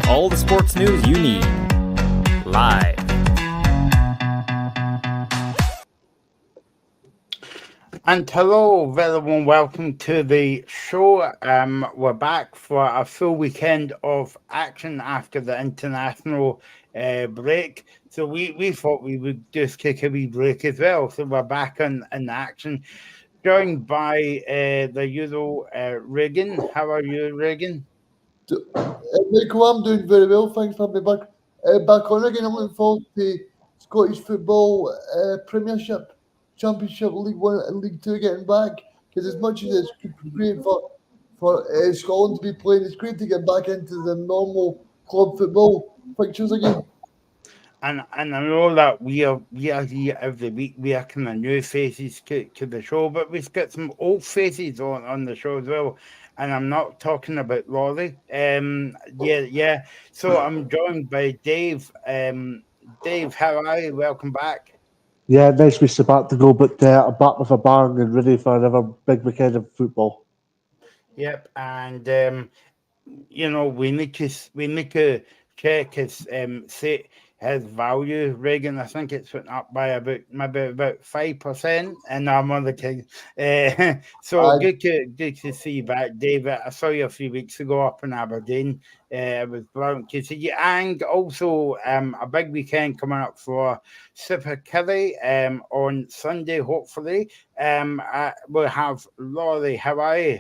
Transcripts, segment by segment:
All the sports news you need. Live. And hello, very warm welcome to the show. We're back for a full weekend of action after the international break. So we thought we would just take a wee break as well. So we're back in action, joined by the Euro Regan. How are you, Regan? Michael, I'm doing very well. Thanks for having me back on again. I'm looking forward to Scottish football Premiership, Championship, League One, and League Two getting back. Because as much as it's great for Scotland to be playing, it's great to get back into the normal club football fixtures again. And I know that we are here every week. We are kind of new faces to the show, but we've got some old faces on the show as well. And I'm not talking about Laurie. Yeah. So I'm joined by Dave. Dave, how are you? Welcome back. Yeah, nice with sabbatical, but I'm back with a bang and ready for another big weekend of football. Yep, and we need to check his say his value. Reagan, I think it's went up by about 5%, and I'm on the king. So I good to see you back, David. I saw you a few weeks ago up in Aberdeen. It was brilliant to see you, and also a big weekend coming up for Super Curry on Sunday. Hopefully, we'll have Laurie. How are you?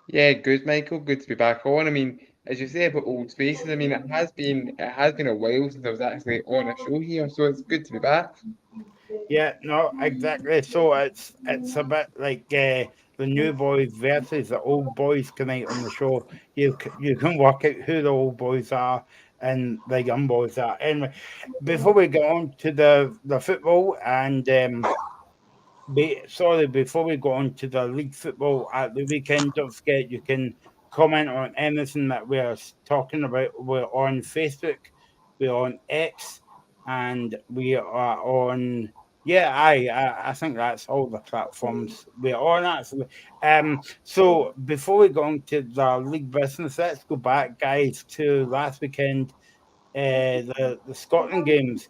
Yeah, good, Michael. Good to be back on. I mean, as you say about old faces, I mean, it has been a while since I was actually on a show here, so it's good to be back. Yeah, no, exactly. So it's a bit like the new boys versus the old boys tonight on the show. You can work out who the old boys are and the young boys are. Anyway, before we go on to the football and before we go on to the league football at the weekend, don't forget you can comment on anything that we're talking about. We're on Facebook, we're on X, and we are on. Yeah, I think that's all the platforms we're on actually. So before we go on to the league business, let's go back, guys, to last weekend. The Scotland games,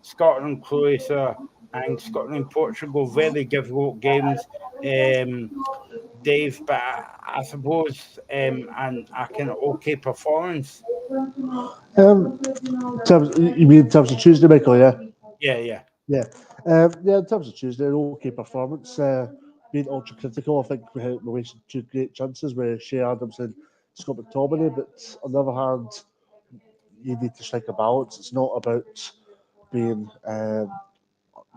Scotland, Croatia, and Scotland, Portugal, very difficult games. Um, Dave, but I suppose and can okay performance. You mean in terms of Tuesday, Michael? Yeah, Yeah, yeah. yeah, yeah. In terms of Tuesday, an okay performance. Being ultra critical, I think we wasted two great chances with Shea Adams and Scott McTominay. But on the other hand, you need to strike a balance. It's not about being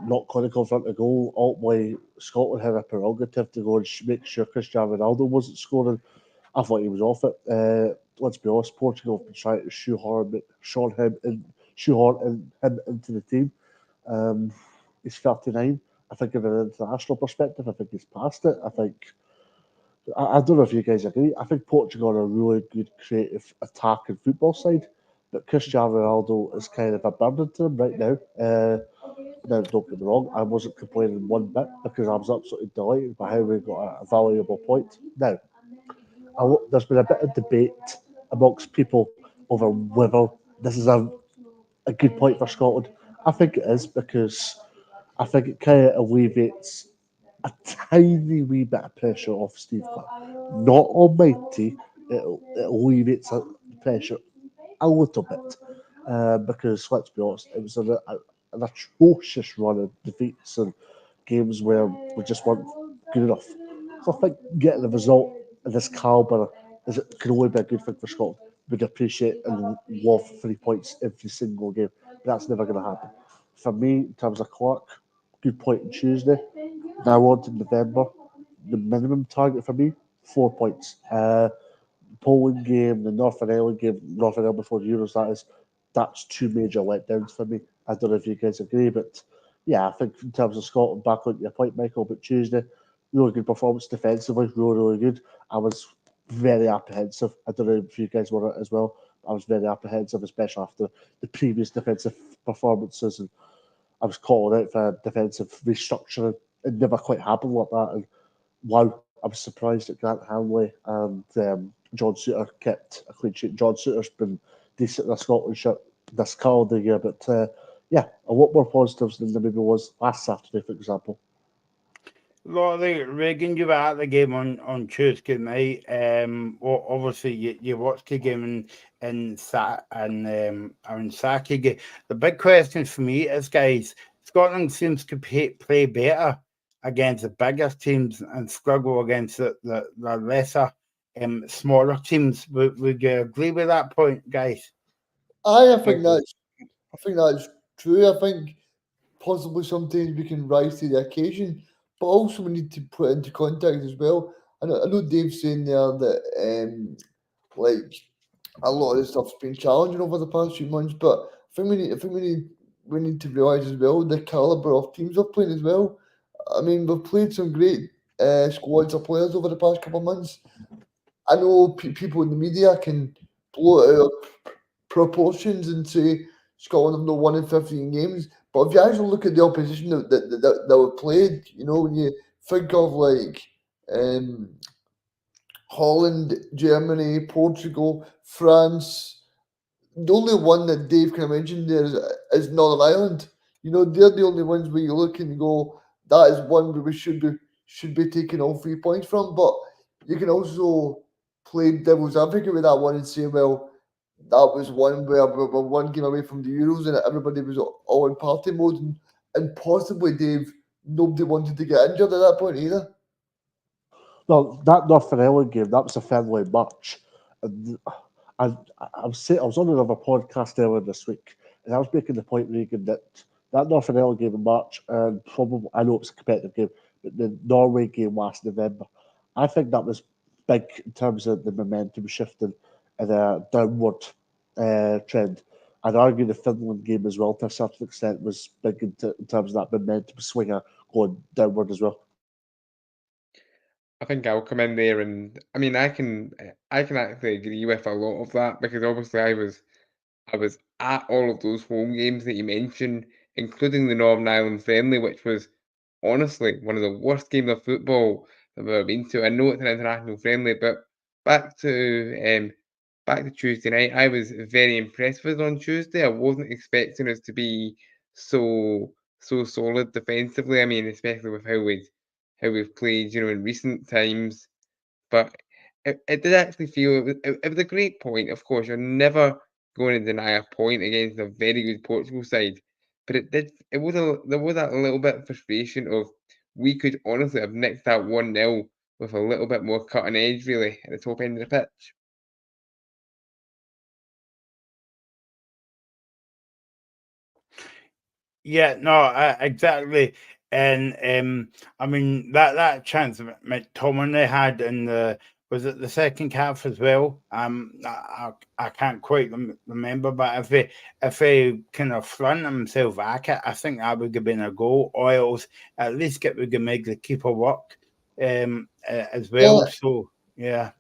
not clinical in front of goal. Ultimately, Scotland had a prerogative to go and make sure Cristiano Ronaldo wasn't scoring. I thought he was off it. Let's be honest, Portugal have been trying to shoehorn him into the team. Um, he's 39. I think, in an international perspective, I think he's past it. I don't know if you guys agree. I think Portugal are a really good creative attacking football side, but Cristiano Ronaldo is kind of a burden to them right now. Now, don't get me wrong, I wasn't complaining one bit because I was absolutely delighted by how we got a valuable point. Now, there's been a bit of debate amongst people over whether this is a good point for Scotland. I think it is because I think it kind of alleviates a tiny wee bit of pressure off Steve Clark. Not almighty, it alleviates the pressure a little bit. Because let's be honest, it was an atrocious run of defeats and games where we just weren't good enough. So I think getting a result of this calibre can only be a good thing for Scotland. We'd appreciate and love 3 points every single game, but that's never going to happen. For me, in terms of Clark, good point on Tuesday. Now on to November. The minimum target for me, 4 points. Poland game, the Northern Ireland game, Northern Ireland before the Euros, that's two major letdowns for me. I don't know if you guys agree, but yeah, I think in terms of Scotland, back on your point, Michael, but Tuesday, really good performance defensively, really good. I was very apprehensive. I don't know if you guys were as well. I was very apprehensive, especially after the previous defensive performances, and I was calling out for a defensive restructuring. It never quite happened like that, and wow, I was surprised at Grant Hanley and John Souttar kept a clean sheet. John Souttar's been decent in the Scotland shirt this calendar year, but yeah, a lot more positives than there maybe was last Saturday, for example. Laurie, Reagan, you were at the game on Tuesday night. Obviously, you watched the game in Saturday. The big question for me is, guys, Scotland seems to play better against the bigger teams and struggle against the lesser, smaller teams. Would you agree with that point, guys? I think that's true. I think possibly sometimes we can rise to the occasion, but also we need to put into context as well. I know Dave's saying there that like a lot of the stuff's been challenging over the past few months, but I think we need to realise as well the calibre of teams we're playing as well. I mean, we've played some great squads of players over the past couple of months. I know people in the media can blow it out of proportions and say Scotland have no 1 in 15 games. But if you actually look at the opposition that were played, you know, when you think of like Holland, Germany, Portugal, France, the only one that Dave kind of mentioned there is Northern Ireland. You know, they're the only ones where you look and go, that is one where we should be taking all 3 points from. But you can also play devil's advocate with that one and say, well, that was one where we were one game away from the Euros and everybody was all in party mode, and possibly, Dave, nobody wanted to get injured at that point either. Well, that Northern Ireland game, that was a friendly match. And I was on another podcast earlier this week, and I was making the point, Regan, that Northern Ireland game in March, and probably, I know it was a competitive game, but the Norway game last November, I think that was big in terms of the momentum shifting and a downward trend. I'd argue the Finland game as well, to a certain extent, was big in terms of that momentum swinger going downward as well. I think I'll come in there, and I mean, I can actually agree with a lot of that, because obviously I was at all of those home games that you mentioned, including the Northern Ireland friendly, which was honestly one of the worst games of football that I've ever been to. I know it's an international friendly, but back to Tuesday night, I was very impressed with us on Tuesday. I wasn't expecting us to be so solid defensively. I mean, especially with how we've played, you know, in recent times. But it did actually feel it was a great point. Of course, you're never going to deny a point against a very good Portugal side. But there was that little bit of frustration of we could honestly have nicked that 1-0 with a little bit more cutting edge, really, at the top end of the pitch. Yeah, no, exactly. And I mean that chance that McTominay had in was it the second half as well? I can't quite remember, but if he kind of flung himself back it, I think that would have been a goal. Or else at least it would have made the keeper work as well. Yeah. So yeah.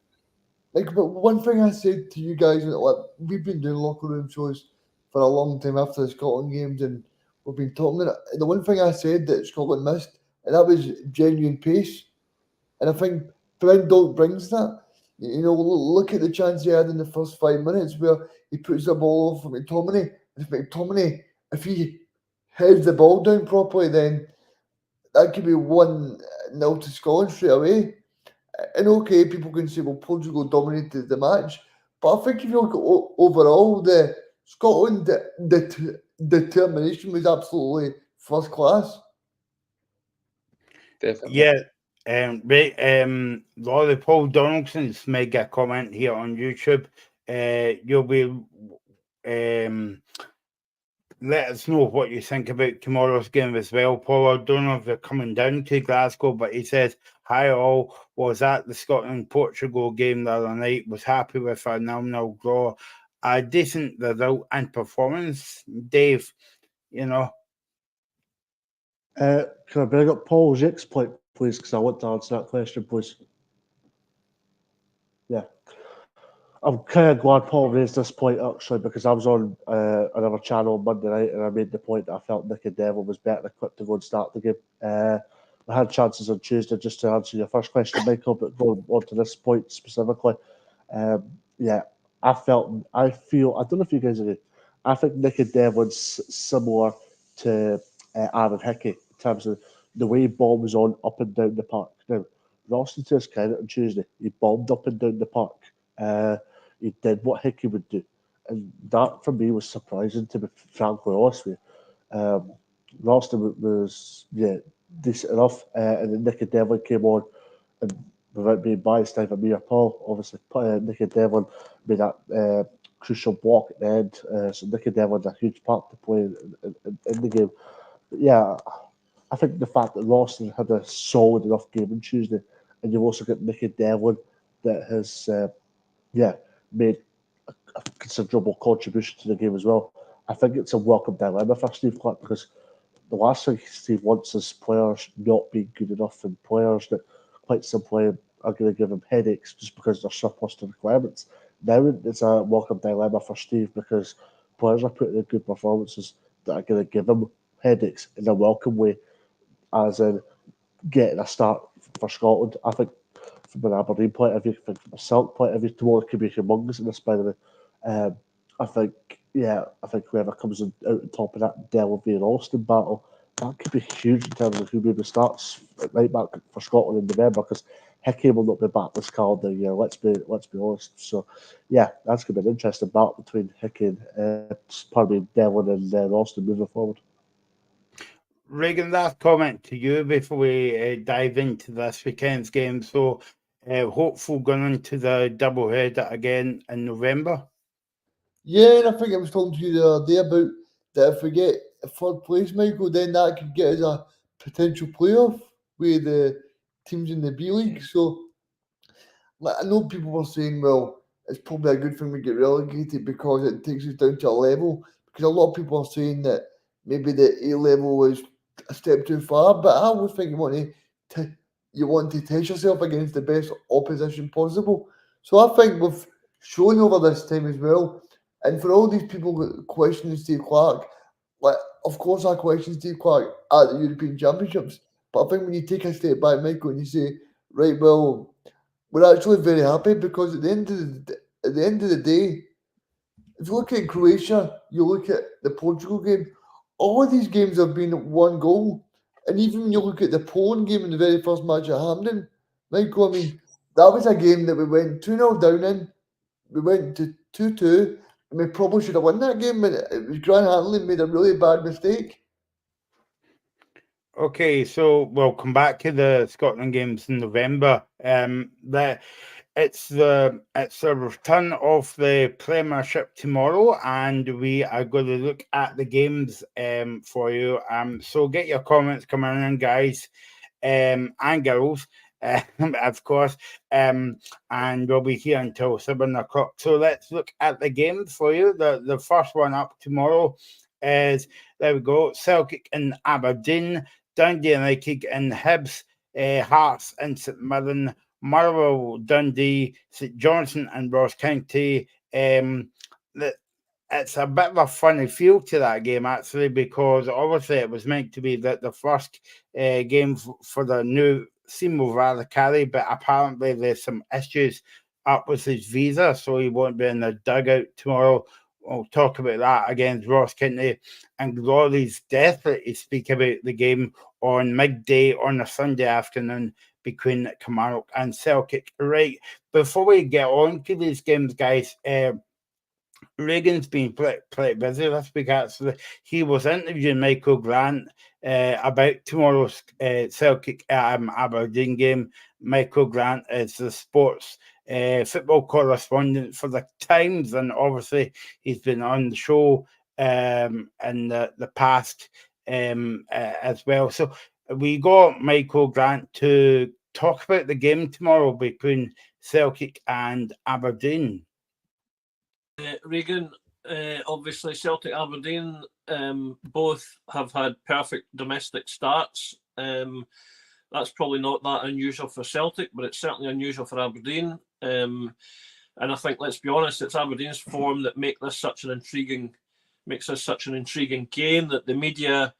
Like, but one thing I said to you guys, like, we've been doing locker room shows for a long time after the Scotland games, and we've been talking. The one thing I said that Scotland missed, and that was genuine pace. And I think Brent Dolt brings that. You know, look at the chance he had in the first 5 minutes where he puts the ball off for McTominay. If McTominay, if he heads the ball down properly, then that could be 1-0 to Scotland straight away. And okay, people can say, well, Portugal dominated the match. But I think if you look at overall, the Scotland determination was absolutely first class. Definitely. Yeah. Laurie, Paul Donaldson's made a comment here on YouTube. You'll be let us know what you think about tomorrow's game as well, Paul. I don't know if they're coming down to Glasgow, but he says, hi all, was at the Scotland-Portugal game the other night, was happy with a 0-0 draw. A decent result and performance, Dave, you know. Can I bring up Paul Zick's point, please, because I want to answer that question, please. Yeah. I'm kind of glad Paul raised this point, actually, because I was on another channel on Monday night and I made the point that I felt Nicky Devlin was better equipped to go and start the game. I had chances on Tuesday, just to answer your first question, Michael, but going on to this point specifically. Yeah, I feel. I don't know if you guys agree. I think Nicky Devlin's similar to Aaron Hickey in terms of the way he bombs on up and down the park. Now, Ralston, to his credit, on Tuesday, he bombed up and down the park. He did what Hickey would do, and that for me was surprising. To be frankly honest with you, Ralston was decent enough, and then Nicky Devlin came on, and without being biased either me or Paul, obviously Nicky Devlin made that crucial block at the end. So Nicky Devlin had a huge part to play in the game. But yeah, I think the fact that Ralston had a solid enough game on Tuesday, and you've also got Nicky Devlin that has made a considerable contribution to the game as well. I think it's a welcome dilemma for Steve Clarke, because the last thing Steve wants is players not being good enough, and players that quite simply are going to give him headaches just because they're surplus to requirements. Now it's a welcome dilemma for Steve, because players are putting in good performances that are going to give him headaches in a welcome way, as in getting a start for Scotland. I think from an Aberdeen point of view, from a Celtic point of view, tomorrow could be humongous in this, by the way. I think whoever comes out on top of that Devil v Ralston battle, that could be huge in terms of who maybe starts at right back for Scotland in November, because Hickey will not be back this calendar year. Let's be honest. So, yeah, that's going to be an interesting battle between Hickey and Devlin and Ralston moving forward. Regan, last comment to you before we dive into this weekend's game. So, hopeful going into the doubleheader again in November. Yeah, and I think I was talking to you the other day about that if we get a third place, Michael, then that could get us a potential playoff with the teams in the B League. So, like, I know people were saying, well, it's probably a good thing we get relegated because it takes us down to a level. Because a lot of people are saying that maybe the A level is a step too far, but I always think you want to test yourself against the best opposition possible. So I think we've shown over this time as well. And for all these people questioning Steve Clarke, like, of course I question Steve Clarke at the European Championships, but I think when you take a step back, Michael, and you say, right, well, we're actually very happy, because at the end of the day, if you look at Croatia, you look at the Portugal game, all of these games have been one goal. And even when you look at the Poland game in the very first match at Hampden, Michael, I mean, that was a game that we went 2-0 down in. We went to 2-2, and we probably should have won that game, but it was Grant Hanley made a really bad mistake. Okay, so we'll come back to the Scotland games in November. It's the return of the Premiership tomorrow, and we are going to look at the games for you. So get your comments coming in, guys, and girls, of course. And we'll be here until 7 o'clock. So let's look at the games for you. The first one up tomorrow is, there we go, Celtic and Aberdeen, Dundee United and Hibs, Hearts and St Mirren, Motherwell, Dundee, St Johnstone and Ross County. It's a bit of a funny feel to that game, actually, because obviously it was meant to be the first game for the new Simo Valakari, but apparently there's some issues up with his visa, so he won't be in the dugout tomorrow. We'll talk about that against Ross County, and Glory's definitely speak about the game on midday on a Sunday afternoon between Kilmarnock and Celtic. Right, before we get on to these games, guys, Regan's been pretty busy this week, actually. He was interviewing Michael Grant about tomorrow's Celtic Aberdeen game. Michael Grant is the sports football correspondent for the Times, and obviously he's been on the show in the past as well. So we got Michael Grant to talk about the game tomorrow between Celtic and Aberdeen. Regan, obviously Celtic Aberdeen both have had perfect domestic starts. That's probably not that unusual for Celtic, but it's certainly unusual for Aberdeen. And I think, let's be honest, it's Aberdeen's form that makes this such an intriguing game that the media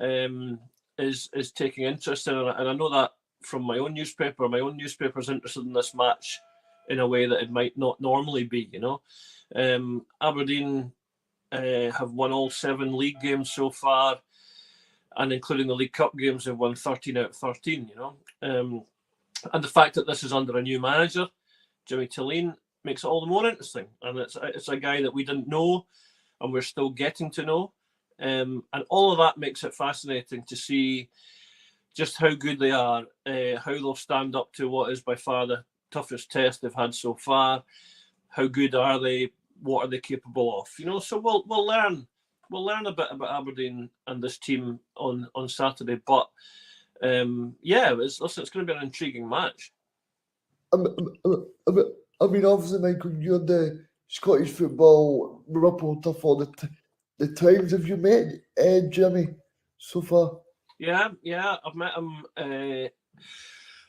is taking interest in. And I know that from my own newspaper. My own newspaper is interested in this match in a way that it might not normally be. Aberdeen have won all 7 league games so far, and including the League Cup games, they've won 13 out of 13. And the fact that this is under a new manager, Jimmy Tilleen, makes it all the more interesting. And it's a guy that we didn't know, and we're still getting to know. And all of that makes it fascinating to see just how good they are, how they'll stand up to what is by far the toughest test they've had so far. How good are they? What are they capable of? So we'll learn a bit about Aberdeen and this team on Saturday. But it's going to be an intriguing match. I mean, obviously, Michael, you're the Scottish football reporter for the Times. Have you met Jimmy so far? Yeah, I've met him.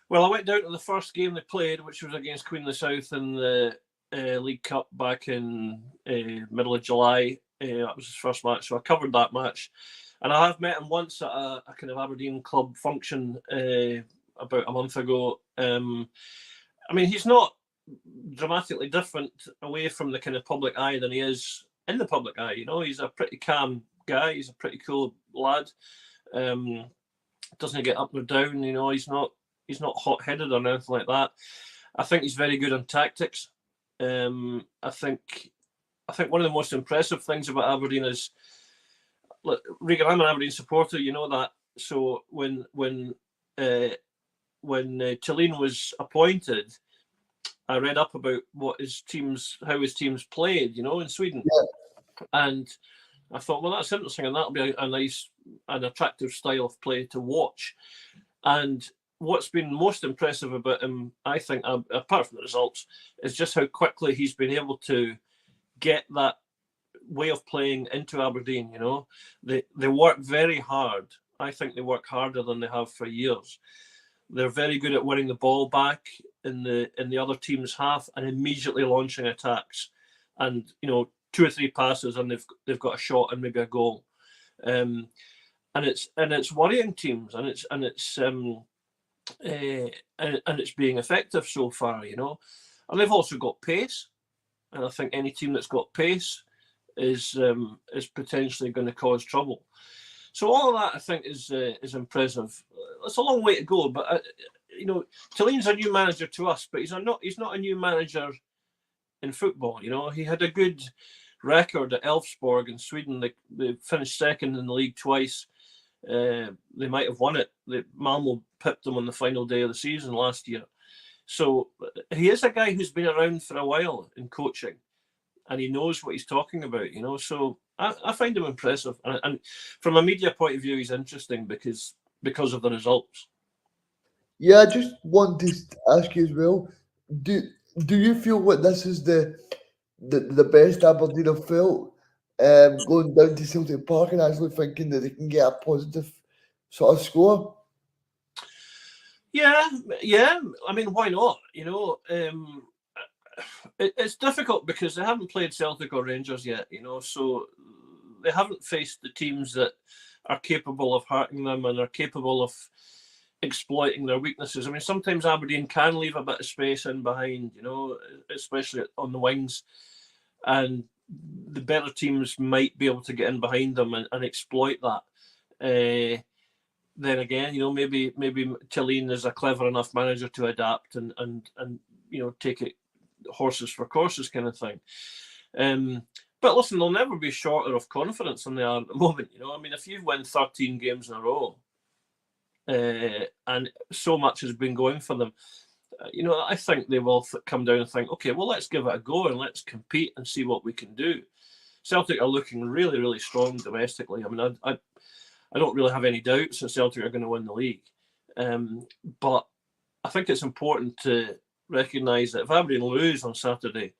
Well, I went down to the first game they played, which was against Queen of the South in the League Cup back in middle of July. That was his first match, so I covered that match. And I have met him once at a kind of Aberdeen club function about a month ago. I mean, he's not dramatically different away from the kind of public eye than he is in the public eye. He's a pretty calm guy. He's a pretty cool lad. Doesn't get up or down. He's not hot-headed or anything like that. I think he's very good on tactics. I think one of the most impressive things about Aberdeen is, look, Regan, I'm an Aberdeen supporter, you know that. So when Tilleen was appointed, I read up about how his teams played, in Sweden, and I thought, well, that's interesting, and that'll be a nice and attractive style of play to watch. And what's been most impressive about him, I think, apart from the results, is just how quickly he's been able to get that way of playing into Aberdeen. They work very hard. I think they work harder than they have for years. They're very good at winning the ball back in the other team's half and immediately launching attacks. And 2 or 3 passes and they've got a shot and maybe a goal. And it's worrying teams, and it's being effective so far. And they've also got pace, and I think any team that's got pace is potentially going to cause trouble. So all of that, I think, is impressive. It's a long way to go, but Tilleen's a new manager to us, but he's not a new manager in football. He had a good record at Elfsborg in Sweden. They finished second in the league twice. They might have won it. Malmo pipped them on the final day of the season last year. So he is a guy who's been around for a while in coaching, and he knows what he's talking about. So I find him impressive, and from a media point of view, he's interesting because of the results. Yeah, I just want to ask you as well. Do you feel that this is the best Aberdeen have felt, going down to Celtic Park and actually thinking that they can get a positive sort of score? Yeah. I mean, why not? It's difficult because they haven't played Celtic or Rangers yet. So they haven't faced the teams that are capable of hurting them and are capable of exploiting their weaknesses. I mean, sometimes Aberdeen can leave a bit of space in behind, especially on the wings, and the better teams might be able to get in behind them and exploit that. Then again, maybe Tilleen is a clever enough manager to adapt and take it horses for courses kind of thing. But listen, they'll never be shorter of confidence than they are at the moment. I mean, if you win 13 games in a row, and so much has been going for them, I think they will come down and think, okay, well, let's give it a go and let's compete and see what we can do. Celtic are looking really, really strong domestically. I mean, I don't really have any doubts that Celtic are going to win the league. But I think it's important to recognise that if Aberdeen lose on Saturday,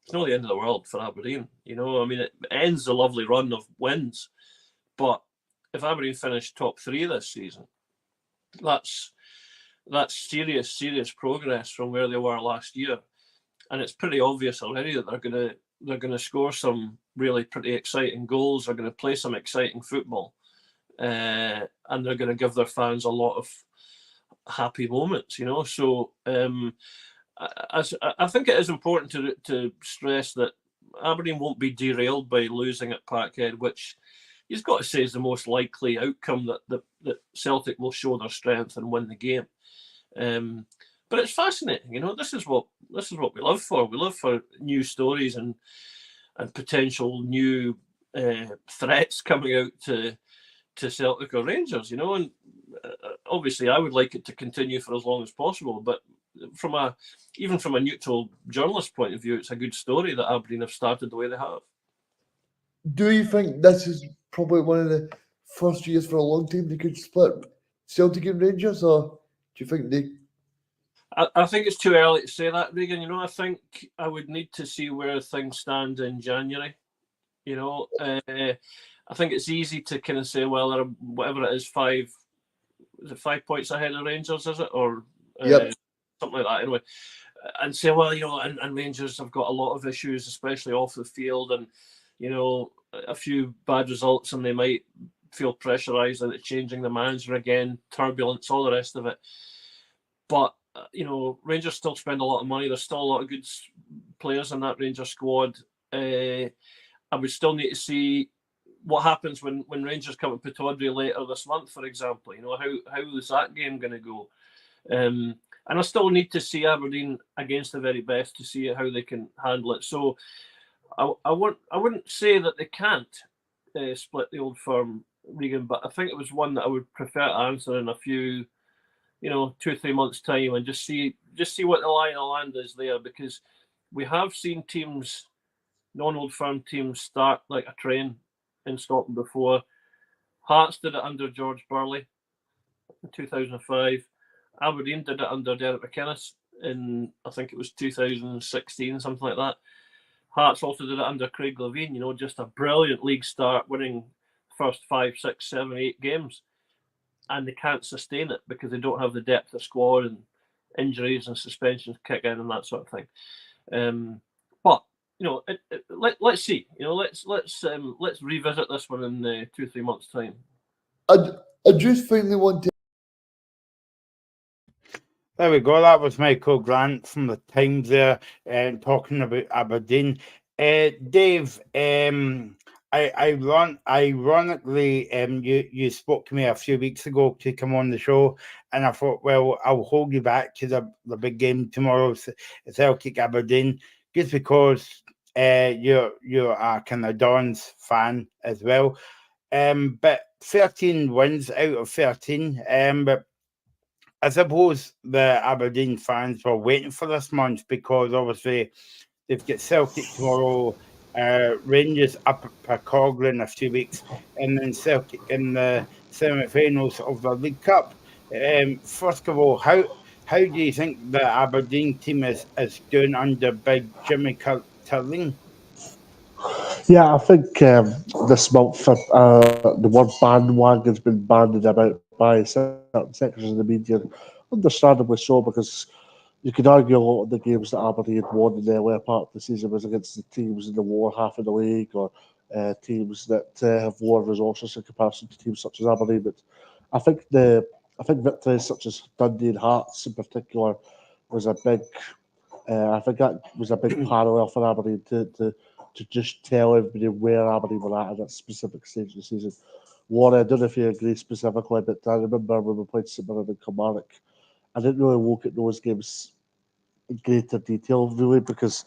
it's not the end of the world for Aberdeen. I mean, it ends the lovely run of wins. But if Aberdeen finish top 3 this season, that's serious progress from where they were last year, and it's pretty obvious already that they're going to score some really pretty exciting goals. They're going to play some exciting football, and they're going to give their fans a lot of happy moments. So I think it is important to stress that Aberdeen won't be derailed by losing at Parkhead, which you've got to say is the most likely outcome, that Celtic will show their strength and win the game. But it's fascinating, you know. This is what we live for. We live for new stories and potential new threats coming out to Celtic or Rangers, you know. And obviously, I would like it to continue for as long as possible. But even from a neutral journalist point of view, it's a good story that Aberdeen have started the way they have. Do you think this is probably one of the first years for a long time they could split Celtic and Rangers, or do you think they? I think it's too early to say that, Regan. You know, I think I would need to see where things stand in January. You know, I think it's easy to kind of say, well, there are, whatever it is, 5 points ahead of Rangers, is it? Or something like that, anyway. And say, well, you know, and Rangers have got a lot of issues, especially off the field, and, you know, a few bad results, and they might feel pressurised that it's changing the manager again, turbulence, all the rest of it. But, you know, Rangers still spend a lot of money. There's still a lot of good players in that Rangers squad. I would still need to see what happens when Rangers come to Pittodrie later this month, for example. You know, how is that game going to go? And I still need to see Aberdeen against the very best to see how they can handle it. So I wouldn't say that they can't split the Old Firm, Regan, but I think it was one that I would prefer to answer in a few, you know, 2-3 months' time, and just see what the lie of the land is there, because we have seen teams, non-Old Firm teams, start like a train in Scotland before. Hearts did it under George Burley in 2005. Aberdeen did it under Derek McInnes in, I think it was 2016, something like that. Hearts also did it under Craig Levein, you know, just a brilliant league start, winning the first 5, 6, 7, 8 games. And they can't sustain it because they don't have the depth of squad, and injuries and suspensions kick in and that sort of thing. But you know, let's see. You know, let's revisit this one in 2-3 months' time. I just finally want to. There we go. That was Michael Grant from the Times there, talking about Aberdeen. Dave, ironically, you spoke to me a few weeks ago to come on the show, and I thought, well, I'll hold you back to the big game tomorrow, Celtic Aberdeen, just because you're a kind of Dons fan as well. But 13 wins out of 13. But I suppose the Aberdeen fans were waiting for this month, because obviously they've got Celtic tomorrow, Rangers up at Pirkcogler in a few weeks, and then Celtic in the semi-finals of the League Cup. First of all, how do you think the Aberdeen team is doing under big Jimmy Turling? Yeah, I think this month the word bandwagon's been bandied about by certain sections of the media, understandably so, because you could argue a lot of the games that Aberdeen had won in the earlier part of the season was against the teams in the lower half of the league, or teams that have lower resources in comparison to teams such as Aberdeen. But I think victories such as Dundee and Hearts in particular was a big. I think that was a big parallel for Aberdeen to just tell everybody where Aberdeen were at that specific stage of the season. Warren, I don't know if you agree specifically, but I remember when we played St Mirren and Kilmarnock, I didn't really look at those games in greater detail, really, because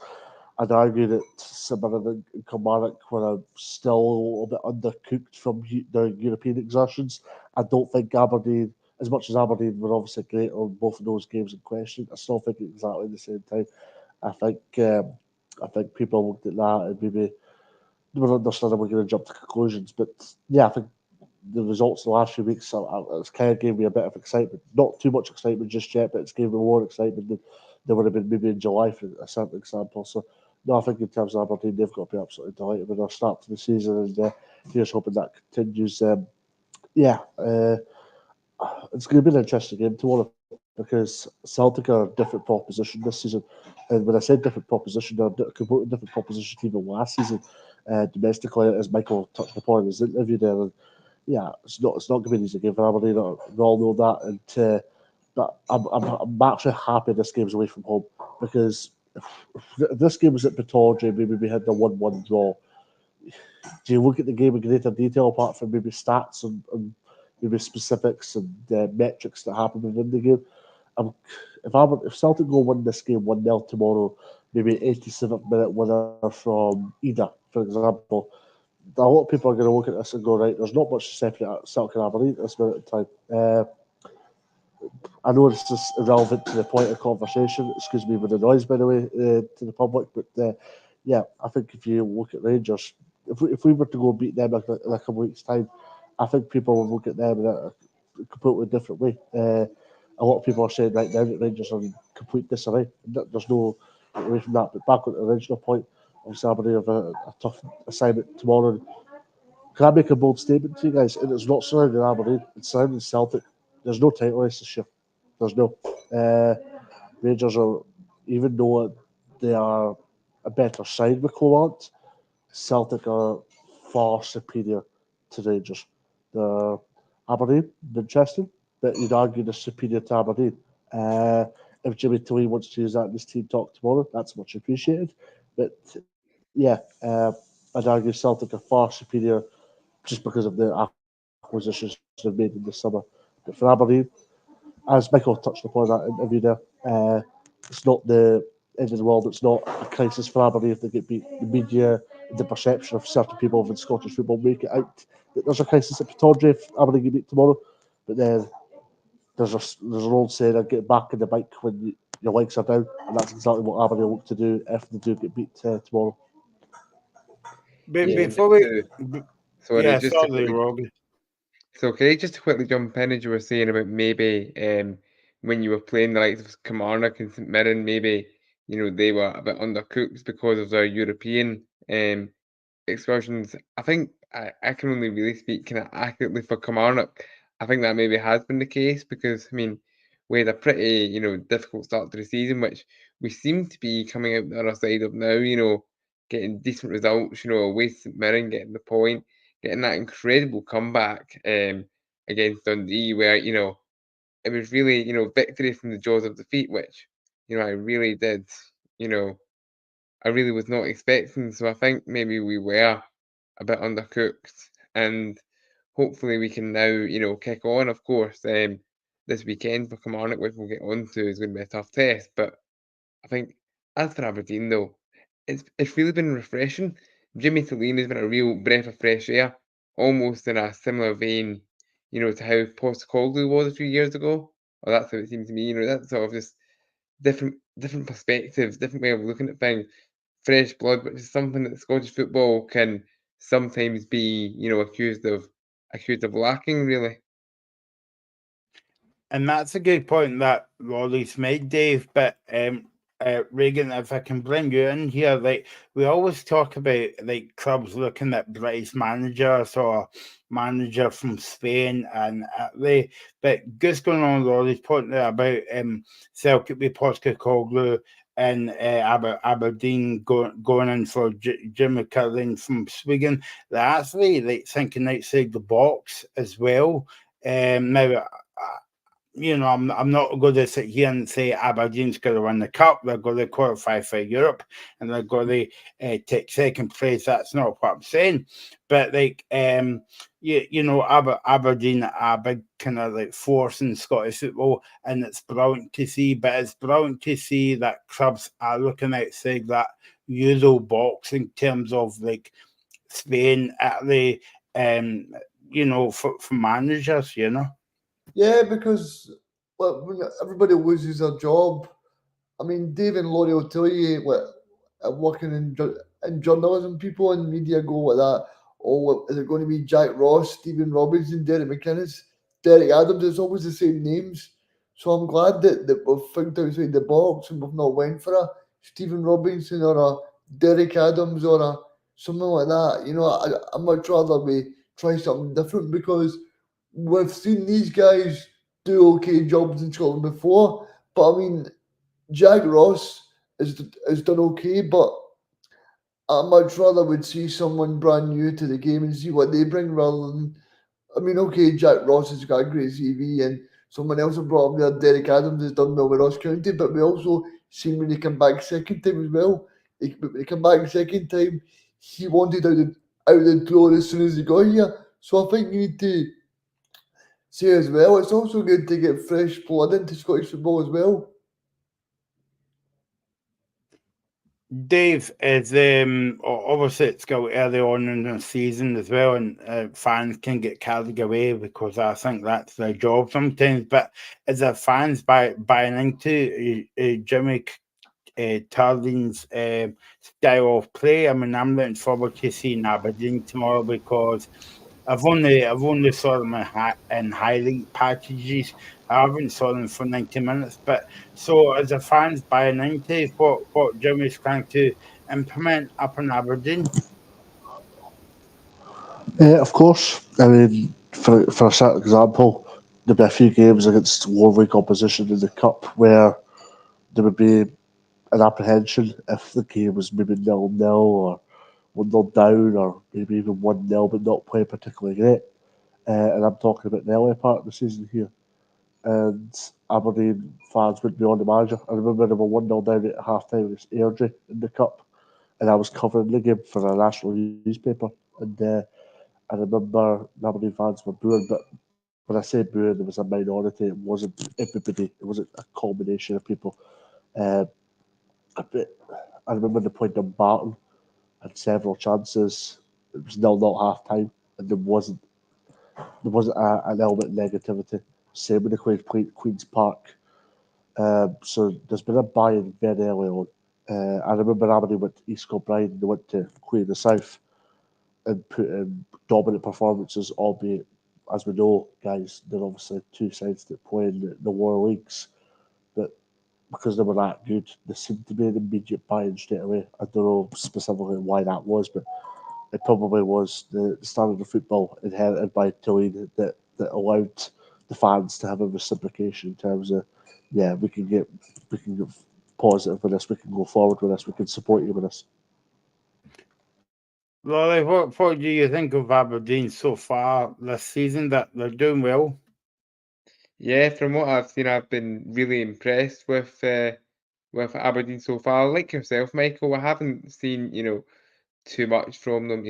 I'd argue that St Mirren and Kilmarnock were still a little bit undercooked from their European exertions. I don't think Aberdeen, as much as Aberdeen were obviously great on both of those games in question, I still think at exactly the same time. I think people looked at that and maybe they were understandably going to jump to conclusions. But yeah, I think the results the last few weeks, it's kind of gave me a bit of excitement. Not too much excitement just yet, but it's gave me more excitement than there would have been maybe in July, for a certain example. So, no, I think in terms of Aberdeen, they've got to be absolutely delighted with their start to the season, and here's hoping that continues. It's going to be an interesting game tomorrow, because Celtic are a different proposition this season. And when I said different proposition, they're a completely different proposition to even last season domestically, as Michael touched upon in his interview there. And yeah, it's not going to be an easy game for Aberdeen. We all know that. And but I'm actually happy this game's away from home. because if this game was at Pittodrie, maybe we had the 1-1 draw. Do you look at the game in greater detail apart from maybe stats and maybe specifics and metrics that happen within the game? If Celtic go win this game 1-0 tomorrow, maybe 87th minute winner from Ida, for example, a lot of people are going to look at this and go, right, there's not much to separate Celtic and Aberdeen at this minute in time. I know this is irrelevant to the point of conversation. Excuse me with the noise, by the way, to the public. But yeah, I think if you look at Rangers, if we were to go beat them in a couple of weeks' time, I think people will look at them in a completely different way. A lot of people are saying right now that Rangers are in complete disarray. There's no away from that. But back on the original point, obviously Aberdeen have a tough assignment tomorrow. Can I make a bold statement to you guys? And it's not surrounding Aberdeen, it's surrounding Celtic. There's no title race this year. There's no. Rangers are, even though they are a better side with Colant, Celtic are far superior to Rangers. The Aberdeen, interesting, but you'd argue they're superior to Aberdeen. If Jimmy Tilley wants to use that in his team talk tomorrow, that's much appreciated. But yeah, I'd argue Celtic are far superior just because of the acquisitions they've made in the summer. But for Aberdeen, as Michael touched upon that interview there, it's not the end of the world. It's not a crisis for Aberdeen if they get beat. The media, the perception of certain people within Scottish football make it out that there's a crisis at Pittodrie if Aberdeen get beat tomorrow. But then there's an old saying, "I get back in the bike when your legs are down," and that's exactly what Aberdeen look to do if they do get beat tomorrow. Before we, sorry, Robbie. So can I just quickly jump in as you were saying about maybe when you were playing the likes of Kilmarnock and St Mirren, maybe they were a bit undercooked because of their European excursions. I think I can only really speak kind of accurately for Kilmarnock. I think that maybe has been the case because we had a pretty difficult start to the season, which we seem to be coming out the other side of now. Getting decent results. Away to St Mirren, getting the point. Getting that incredible comeback against Dundee, where it was really victory from the jaws of defeat, which I really did I really was not expecting. So I think maybe we were a bit undercooked, and hopefully we can now kick on. Of course, this weekend for Kilmarnock, which we'll get on to, is going to be a tough test. But I think as for Aberdeen, though, it's really been refreshing. Jimmy Tilley has been a real breath of fresh air, almost in a similar vein, to how Postecoglou was a few years ago. Or that's how it seemed to me. That's sort of just different perspectives, different way of looking at things, fresh blood, which is something that Scottish football can sometimes be, accused of lacking, really. And that's a good point that Rollie's made, Dave. But Regan, if I can bring you in here, like we always talk about like clubs looking at British managers or manager from Spain and Italy, but just going on Rollie's point there about Celtic with Postecoglou and Aberdeen going in for Jim McCurlin from Sweden, they're actually like thinking outside the box as well. Now, I'm not going to sit here and say Aberdeen's going to win the cup. They're going to qualify for Europe and they're going to take second place. That's not what I'm saying. But Aberdeen are a big kind of like force in Scottish football, and it's brilliant to see. But it's brilliant to see that clubs are looking outside that Euro box in terms of like Spain, Italy, for managers, Yeah, because when everybody loses their job, I mean, Dave and Laurie will tell you, working in journalism, people in media go like that. Oh, is it going to be Jack Ross, Stephen Robinson, Derek McInnes, Derek Adams? It's always the same names. So I'm glad that we've found outside the box and we've not went for a Stephen Robinson or a Derek Adams or a something like that. I'd much rather we try something different because we've seen these guys do okay jobs in Scotland before, but I mean, Jack Ross has done okay, but I much rather would see someone brand new to the game and see what they bring rather than, okay, Jack Ross has got a great CV and someone else have brought up there, Derek Adams has done well with Ross County, but we also seen when he came back second time as well. When he came back second time, he wanted out the door as soon as he got here. So I think you need to say as well, it's also good to get fresh blood into Scottish football as well. Dave, is obviously it's still early on in the season as well, and fans can get carried away because I think that's their job sometimes. But as a fans buying into Jimmy Turling's style of play, I mean, I'm looking forward to seeing Aberdeen tomorrow because I've only saw them in highlight packages. I haven't saw them for 90 minutes. But so as a fans buying into what Jimmy's trying to implement up in Aberdeen. Of course. I mean, for a certain example, there'd be a few games against lower league opposition in the cup where there would be an apprehension if the game was maybe 0-0 or 1-0 down or maybe even 1-0 but not playing particularly great. And I'm talking about the early part of the season here. And Aberdeen fans would be on the manager. I remember they were 1-0 down at half time against Airdrie in the cup, and I was covering the game for a national newspaper. And I remember Aberdeen fans were booing, but when I say booing, there was a minority. It wasn't everybody. It wasn't a combination of people. But I remember the point of Barton had several chances. It was 0-0 half time, and there wasn't an element of negativity. Same with the Queen's Park. So there's been a buy-in very early on. I remember Aberdeen went to East Kilbride, they went to Queen of the South and put in dominant performances, albeit, as we know, guys, they're obviously two sides that play in the lower leagues. But because they were that good, there seemed to be an immediate buy-in straight away. I don't know specifically why that was, but it probably was the standard of football inherited by Tulane that allowed the fans to have a reciprocation in terms of, yeah, we can get positive with this, we can go forward with this, we can support you with this. Laurie, what do you think of Aberdeen so far this season? That they're doing well? Yeah, from what I've seen, I've been really impressed with Aberdeen so far. Like yourself, Michael, I haven't seen, too much from them,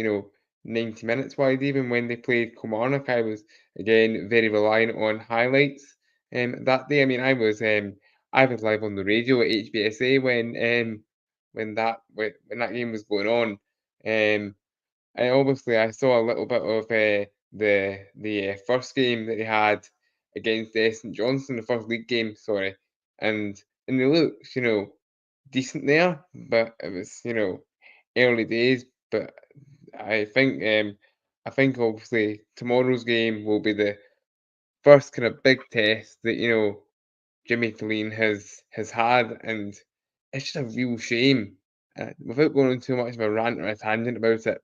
90 minutes wide. Even when they played Kilmarnock, I was again very reliant on highlights. That day, I mean, I was live on the radio at HBSA when that game was going on. And obviously, I saw a little bit of the first game that they had against St Johnstone, the first league game, sorry, and they looked, decent there, but it was, early days. But I think obviously tomorrow's game will be the first kind of big test that Jimmy Tulane has had, and it's just a real shame. Without going on too much of a rant or a tangent about it,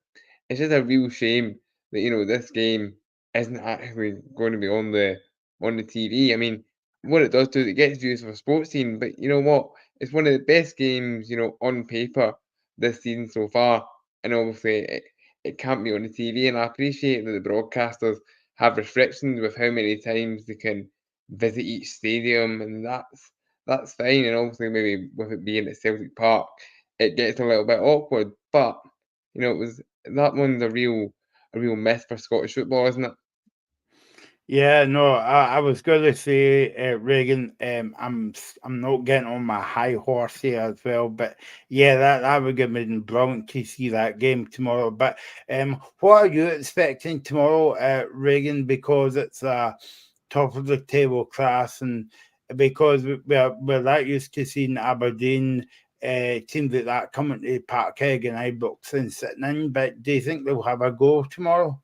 it's just a real shame that this game isn't actually going to be on the TV. I mean, what it does do is it gets views for a sports team, but you know what? It's one of the best games on paper this season so far, and obviously it can't be on the TV. And I appreciate that the broadcasters have restrictions with how many times they can visit each stadium, and that's fine. And obviously, maybe with it being at Celtic Park, it gets a little bit awkward. But it was that one's a real myth for Scottish football, isn't it? Yeah, no, I was going to say, Reagan, I'm not getting on my high horse here as well, but yeah, that would have been brilliant to see that game tomorrow. But what are you expecting tomorrow, Reagan? Because it's a top of the table class, and because we're that used to seeing Aberdeen teams like that coming to Parkhead and Ibrox and sitting in. But do you think they'll have a go tomorrow?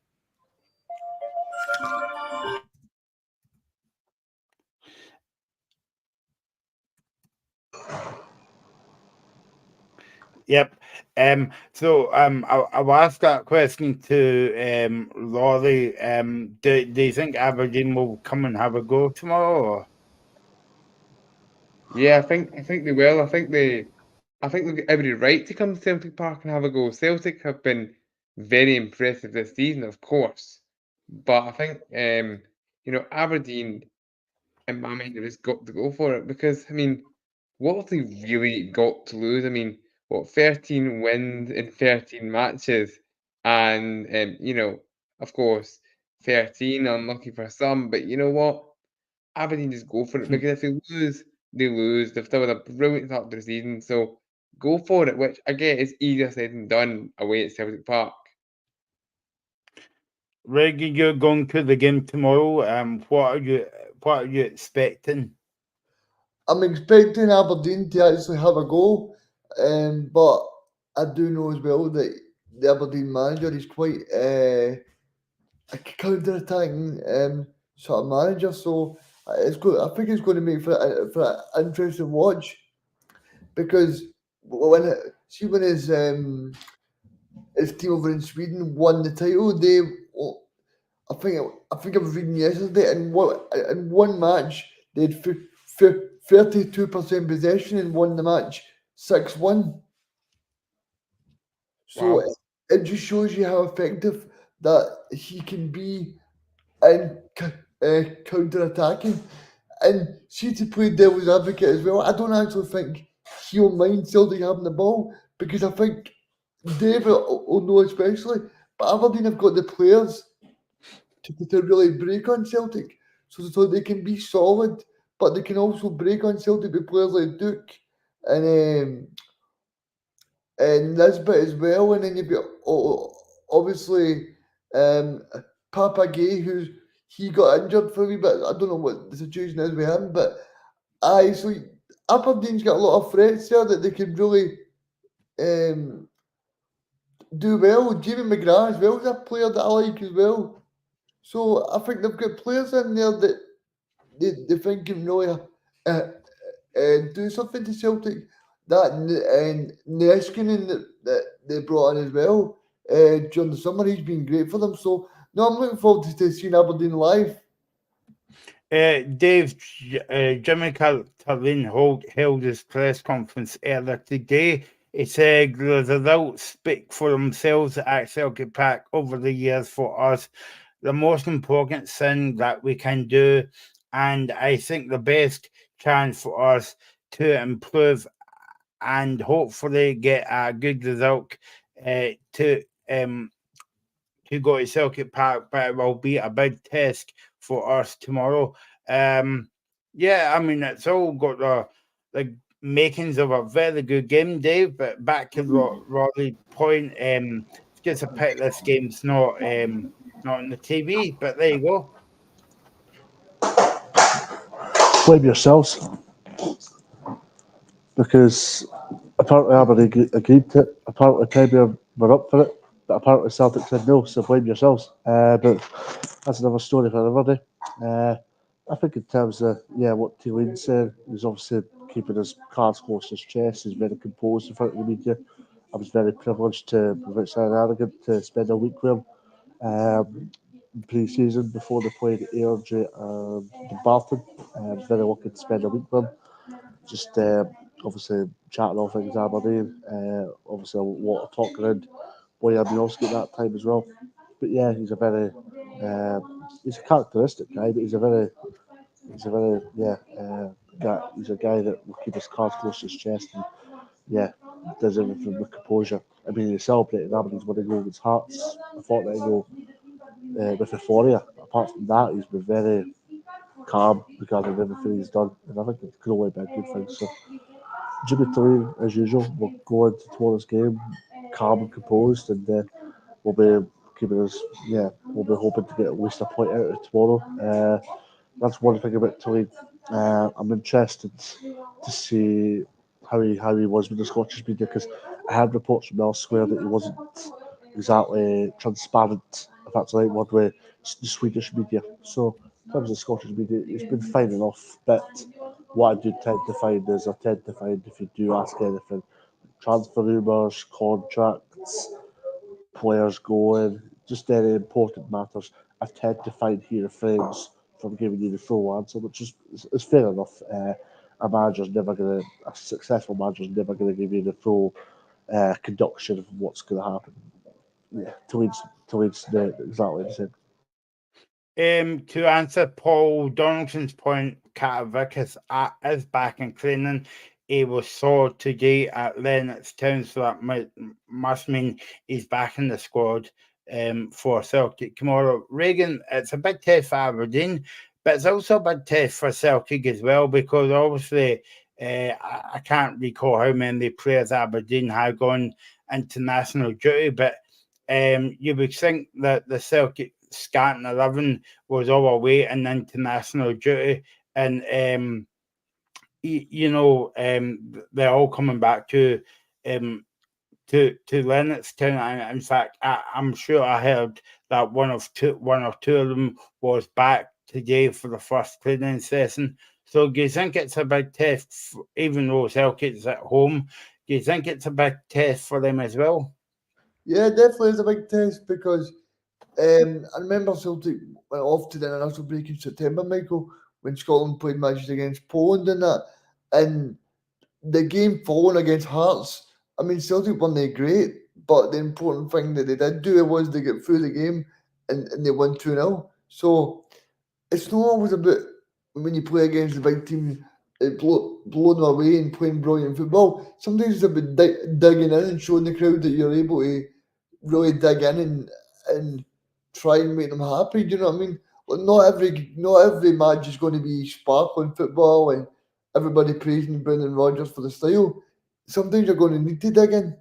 Yep. I'll ask that question to Laurie. Do you think Aberdeen will come and have a go tomorrow? Or? Yeah, I think they will. I think they've got every right to come to Celtic Park and have a go. Celtic have been very impressive this season, of course, but I think Aberdeen, in my mind, have just got to go for it because I mean, what have they really got to lose? I mean, what, 13 wins in 13 matches, and of course, 13 unlucky for some. But you know what? Aberdeen just go for it, because if they lose, they lose. They've still had a brilliant start to the season, so go for it. Which I get is easier said than done away at Celtic Park. Reggie, you're going to the game tomorrow. What are you expecting? I'm expecting Aberdeen to actually have a go, but I do know as well that the Aberdeen manager is quite a counter-attacking sort of manager. So it's good. I think it's going to make for an interesting watch, because when his team over in Sweden won the title, I think I was reading yesterday, in one match they had 32% possession and won the match 6-1. So Wow. it just shows you how effective that he can be in counter-attacking. And see, to play devil's advocate as well, I don't actually think he'll mind Celtic having the ball, because I think David will know especially, but Aberdeen have got the players to really break on Celtic, so they can be solid, but they can also break on Celtic with players like Duke and Nisbet as well, and then you've got obviously Papa Gay, he got injured for a wee bit. I don't know what the situation is with him, but so Aberdeen's got a lot of threats there that they can really do well. Jamie McGrath as well is a player that I like as well. So I think they've got players in there that they think can really do something to Celtic. That and Neskinen that they brought in as well during the summer, he's been great for them. So no, I'm looking forward to seeing Aberdeen live. Dave, Jimmy Calvin held his press conference earlier today. He said the results speak for themselves at Celtic Park over the years for us. The most important thing that we can do, and I think the best chance for us to improve and hopefully get a good result to go to Celtic Park, but it will be a big test for us tomorrow. Yeah, I mean, it's all got the makings of a very good game, Dave. But back to Roddy's point, it's just a pity this game's not on the TV. But there you go. Blame yourselves, because apparently Aberdeen agreed to it. Apparently Premier were up for it, but apparently Celtic said no. So blame yourselves. But that's another story for another day. I think in terms of what T-Lane said, he's obviously keeping his cards close to his chest. He's very composed in front of the media. I was very privileged to, without sounding arrogant, to spend a week with him pre-season before they played Airdrie and Dumbarton. I was very lucky to spend a week with him. Just obviously chatting all things Aberdeen. Obviously a lot of talking around Bojan Miovski at that time as well. But yeah, he's a very he's a characteristic guy, but he's a very guy. He's a guy that will keep his cards close to his chest and does everything with composure. I mean, he celebrated Aberdeen's winning goal against Hearts a fortnight ago with euphoria. Apart from that, he's been very calm regarding everything he's done, and I think it could only be a good thing. So, Jimmy Tulane, as usual, will go into tomorrow's game calm and composed, and we'll be keeping us. We'll be hoping to get at least a point out of tomorrow. That's one thing about Tulane. I'm interested to see how he was with the Scottish media, because I had reports from elsewhere that he wasn't exactly transparent, if that's the right word, with the Swedish media. So in terms of Scottish media, it's been fine enough. But what I do tend to find is if you do ask anything, transfer rumours, contracts, players going, just any important matters, I tend to find he refrains from giving you the full answer, which is fair enough. A successful manager's never going to give you the full conduction of what's going to happen. Yeah, Tullone's exactly the same. To answer Paul Donaldson's point, Katowice is back in training. he was sore today at Lennoxtown, so that must mean he's back in the squad for Celtic tomorrow. Reagan, it's a big test for Aberdeen, but it's also a big test for Celtic as well, because obviously I can't recall how many players Aberdeen had gone international duty, but you would think that the Celtic starting 11 was all away in international duty, and they're all coming back to Lennoxtown. And in fact, I'm sure I heard that one or two of them was back today for the first training session. So do you think it's a big test, even though Celtic's at home? Do you think it's a big test for them as well? Yeah, definitely is a big test, because I remember Celtic went off to the international break in September, Michael, when Scotland played matches against Poland and that. And the game following against Hearts, I mean, Celtic won they great, but the important thing that they did do was they get through the game and they won 2-0. So it's not always about when you play against the big team, blowing them away and playing brilliant football. Sometimes it's about digging in and showing the crowd that you're able to really dig in and try and make them happy. Do you know what I mean? Like, not every match is going to be sparkling football and everybody praising Brendan Rodgers for the style. Sometimes you're going to need to dig in.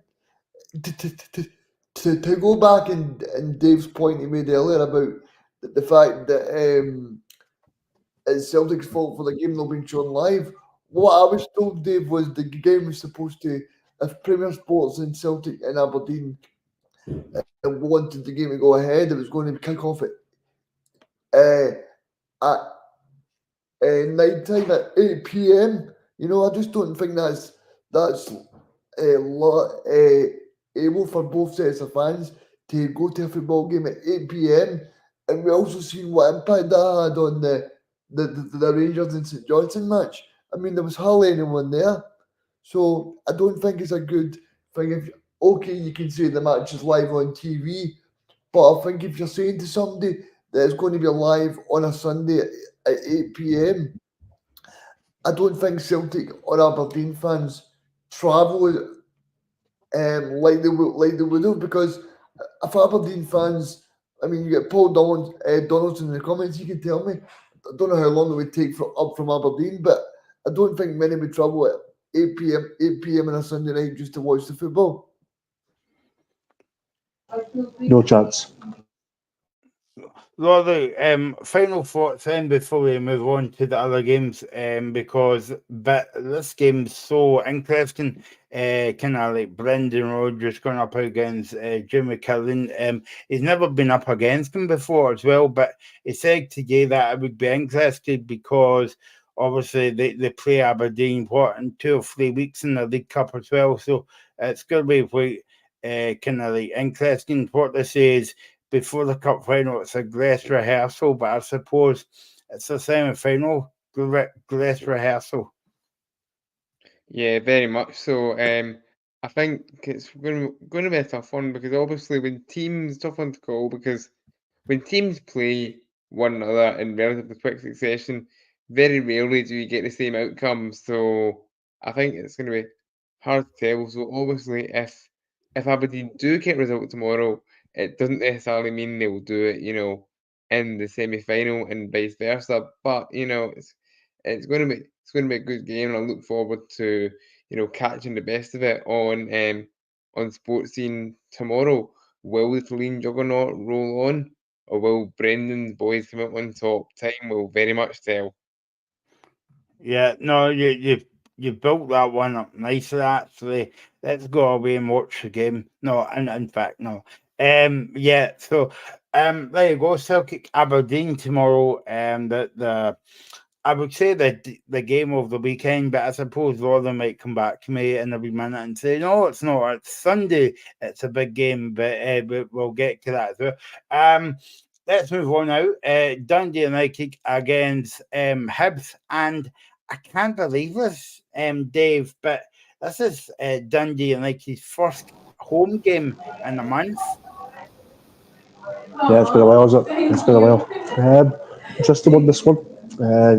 To go back and Dave's point he made earlier about the fact that it's Celtic's fault for the game not being shown live. What I was told, Dave, was the game was supposed to, if Premier Sports and Celtic and Aberdeen wanted the game to go ahead, it was going to kick off at night time at 8 p.m. You know, I just don't think that's able for both sets of fans to go to a football game at 8 p.m. And we also seen what impact that had on the Rangers and St Johnstone match. I mean, there was hardly anyone there. So I don't think it's a good thing. Okay, you can say the match is live on TV, but I think if you're saying to somebody that it's going to be live on a Sunday at 8 p.m, I don't think Celtic or Aberdeen fans travel like they would have, because if Aberdeen fans, I mean, you get Paul Donaldson in the comments, he can tell me. I don't know how long it would take up from Aberdeen, but I don't think many would travel at 8 p.m. on a Sunday night just to watch the football. No chance. Laurie, final thoughts then before we move on to the other games, because this game's so interesting. Kind of like Brendan Rodgers going up against Jimmy Killen. He's never been up against him before as well, but he said today that I would be interested because obviously they play Aberdeen in 2 or 3 weeks in the League Cup as well. So it's going to be kind of like interesting. What they say is, before the cup final, it's a dress rehearsal, but I suppose it's a semi-final dress rehearsal. Yeah, very much so. I think it's going to be a tough one, because obviously when teams, tough one to call, because when teams play one another in relatively quick succession, very rarely do you get the same outcome. So I think it's going to be hard to tell. So obviously, if Aberdeen do get a result tomorrow, it doesn't necessarily mean they'll do it, in the semi-final and vice versa. But it's going to be a good game, and I look forward to catching the best of it on Sports Scene tomorrow. Will the Tulane juggernaut roll on, or will Brendan's boys come out on top? Time will very much tell. Yeah, no, you built that one up nicely, actually. Let's go away and watch the game. No, in fact, no. Yeah, so there you go. Celtic Aberdeen tomorrow. I would say the game of the weekend, but I suppose Laura might come back to me in a wee minute and say, no, it's not. It's Sunday. It's a big game, but we'll get to that as well. Let's move on now. Dundee United against Hibs, and I can't believe this, Dave, but this is Dundee United's first home game in a month. Yeah, it's been a while, is it? It's been a while. Interesting on this one.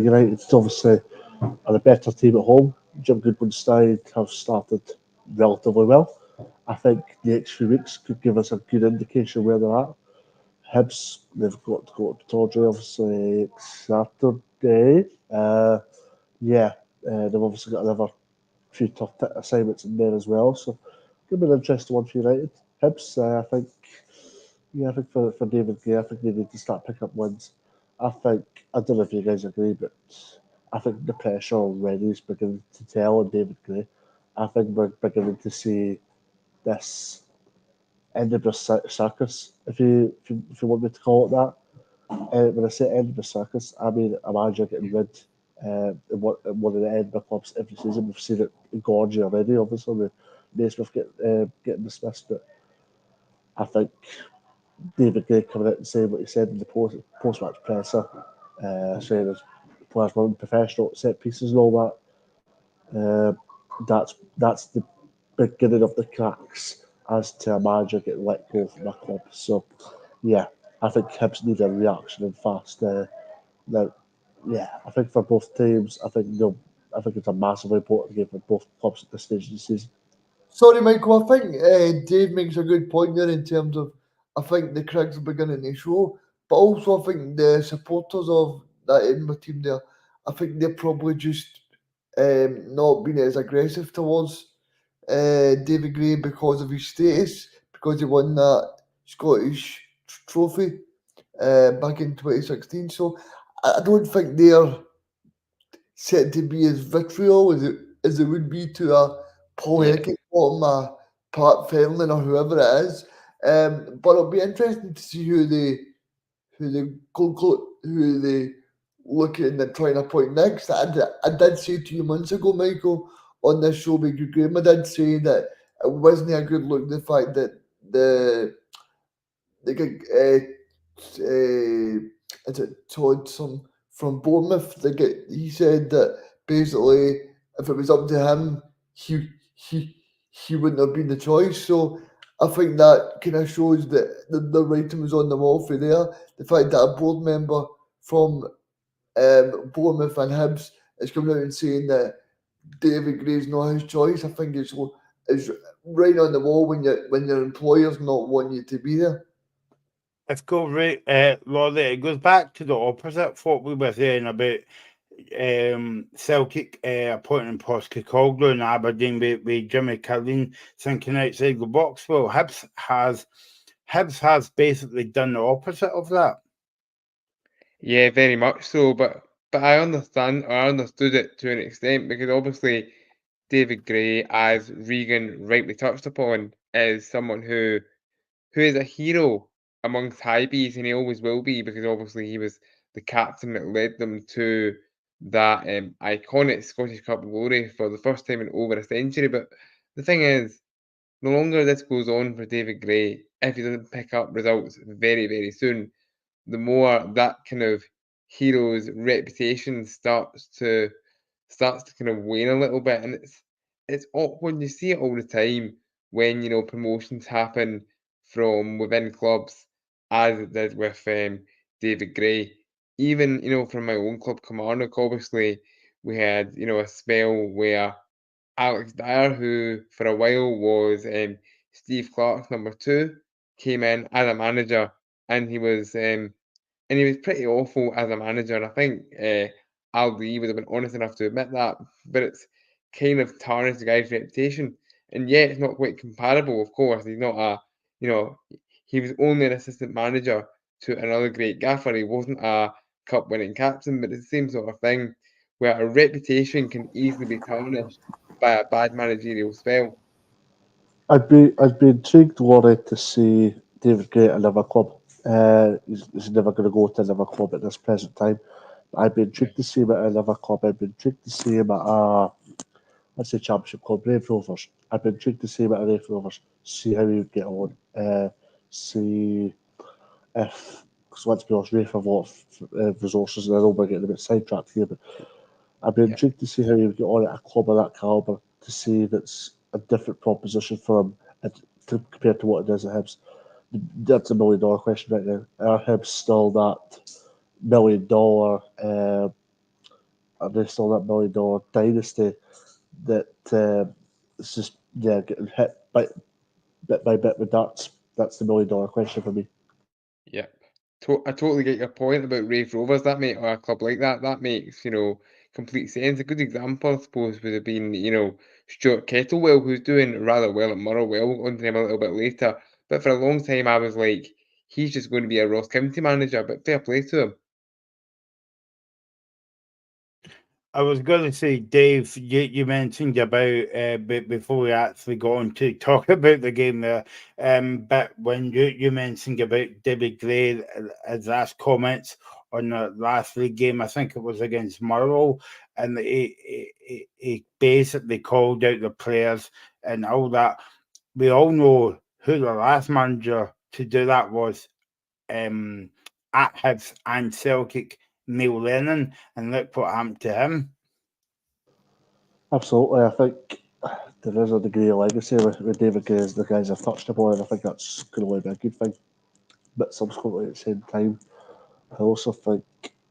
United obviously are a better team at home. Jim Goodwin's side have started relatively well. I think the next few weeks could give us a good indication where they're at. Hibs, they've got to go to Tawdry obviously Saturday. They've obviously got another few tough assignments in there as well. So it'll be an interesting one for United. Hibs, I think for David Gray, I think they need to start picking up wins. I don't know if you guys agree, but I think the pressure already is beginning to tell on David Gray. I think we're beginning to see this Edinburgh circus, if you want me to call it that. When I say Edinburgh circus, I mean a manager getting rid in one of the Edinburgh clubs every season. We've seen it in Gorgie already, obviously, with Naismith getting dismissed. But I think David Gray coming out and saying what he said in the post-match presser, saying his players weren't professional set pieces and all that. That's the beginning of the cracks as to a manager getting let go from a club. So, yeah, I think Hibs need a reaction and fast. I think for both teams, I think it's a massively important game for both clubs at this stage of the season. Sorry, Michael. I think Dave makes a good point there in terms of I think the cracks are beginning to show, but also I think the supporters of that Edinburgh team there, I think they're probably just not being as aggressive towards David Gray because of his status, because he won that Scottish trophy back in 2016. So I don't think they're set to be as vitriol as it would be to a Paul Yeah. Heckingbottom, a Pat Fenlon, or whoever it is. But it'll be interesting to see who they look at and try and appoint next. I did say 2 months ago, Michael, on this show with Good Graham, I did say that it wasn't a good look. The fact that the is it Todd from Bournemouth? He said that basically if it was up to him, he wouldn't have been the choice. So I think that kind of shows that the writing was on the wall for there. The fact that a board member from Bournemouth and Hibs is coming out and saying that David Gray's not his choice, I think it's right on the wall when your employer's not wanting you to be there. Let's go right, Lolly. It goes back to the opposite what we were saying about Celtic appointing Postecoglou and Aberdeen with Jimmy Killeen thinking outside the box. Well, Hibs has basically done the opposite of that. Yeah, very much so. But I understood it to an extent because obviously David Gray, as Regan rightly touched upon, is someone who is a hero amongst Highbees, and he always will be because obviously he was the captain that led them to that iconic Scottish Cup glory for the first time in over a century. But the thing is, the longer this goes on for David Gray, if he doesn't pick up results very, very soon, the more that kind of hero's reputation starts to kind of wane a little bit. And it's awkward. You see it all the time when promotions happen from within clubs, as it did with David Gray. Even from my own club, Kilmarnock, obviously we had a spell where Alex Dyer, who for a while was Steve Clarke's number 2, came in as a manager, and he was pretty awful as a manager. And I think Al Lee would have been honest enough to admit that, but it's kind of tarnished the guy's reputation. And yeah, it's not quite comparable, of course. He's not he was only an assistant manager to another great gaffer. He wasn't a cup-winning captain, but it's the same sort of thing where a reputation can easily be tarnished by a bad managerial spell. I'd be intrigued, Laurie, to see David Gray at another club. He's never going to go to another club at this present time. I'd be intrigued to see him at another club. I'd be intrigued to see him at let's say Championship club, Raith Rovers. I'd be intrigued to see him at Raith Rovers. See how he would get on. See if, because let's be honest, Raith have a lot of resources, and I know we're getting a bit sidetracked here, but I'd be intrigued to see how he would get on at a club of that calibre, to see if it's a different proposition for him compared to what it is at Hibs. That's $1 million question right now. Are Hibs still that $1 million? Are they still that $1 million dynasty that it's just getting hit bit by bit with darts. That's the $1 million question for me. Yep. I totally get your point about Raith Rovers. That make or a club like that. That makes complete sense. A good example, I suppose, would have been Stuart Kettlewell, who's doing rather well at Motherwell. On to him a little bit later. But for a long time, I was like, he's just going to be a Ross County manager. But fair play to him. I was going to say, Dave, you mentioned about before we actually go on to talk about the game there, but when you mentioned about Debbie Gray, his last comments on the last league game, I think it was against Motherwell, and he basically called out the players and all that. We all know who the last manager to do that was at Hibs and Celtic, Neil Lennon, and look what happened to him. Absolutely, I think there is a degree of legacy with David Gray, as the guys have touched upon, and I think that's going to be a good thing. But subsequently, at the same time, I also think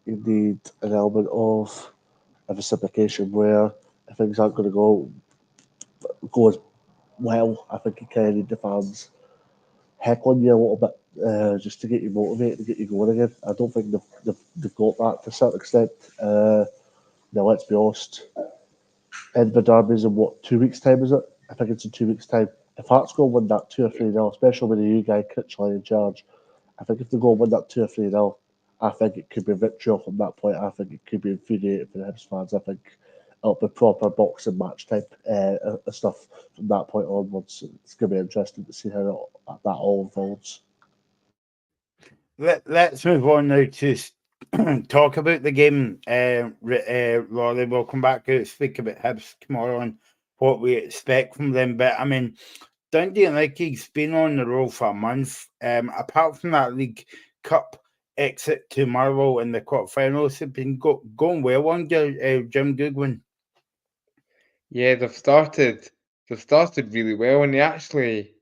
you need an element of reciprocation where if things aren't going to go as well, I think you kind of need the fans heckling you a little bit just to get you motivated, to get you going again. I don't think they've got that to a certain extent. Now, let's be honest. Edinburgh Derby's in 2 weeks' time, is it? I think it's in 2 weeks' time. If Hearts go and win that 2 or 3-0, especially with the new guy Kitchley in charge, I think if they go and win that 2 or 3-0, I think it could be victory from that point. I think it could be infuriating for the Hibs fans. I think it'll be proper boxing match type stuff from that point onwards. It's going to be interesting to see how that all unfolds. Let's move on now to talk about the game. Laurie, we'll come back to speak about Hibs tomorrow and what we expect from them. But I mean, Dundee United's been on the roll for a month. Apart from that League Cup exit to Motherwell in the quarterfinals, have been going well under Jim Goodwin. Yeah, they've started really well, and they actually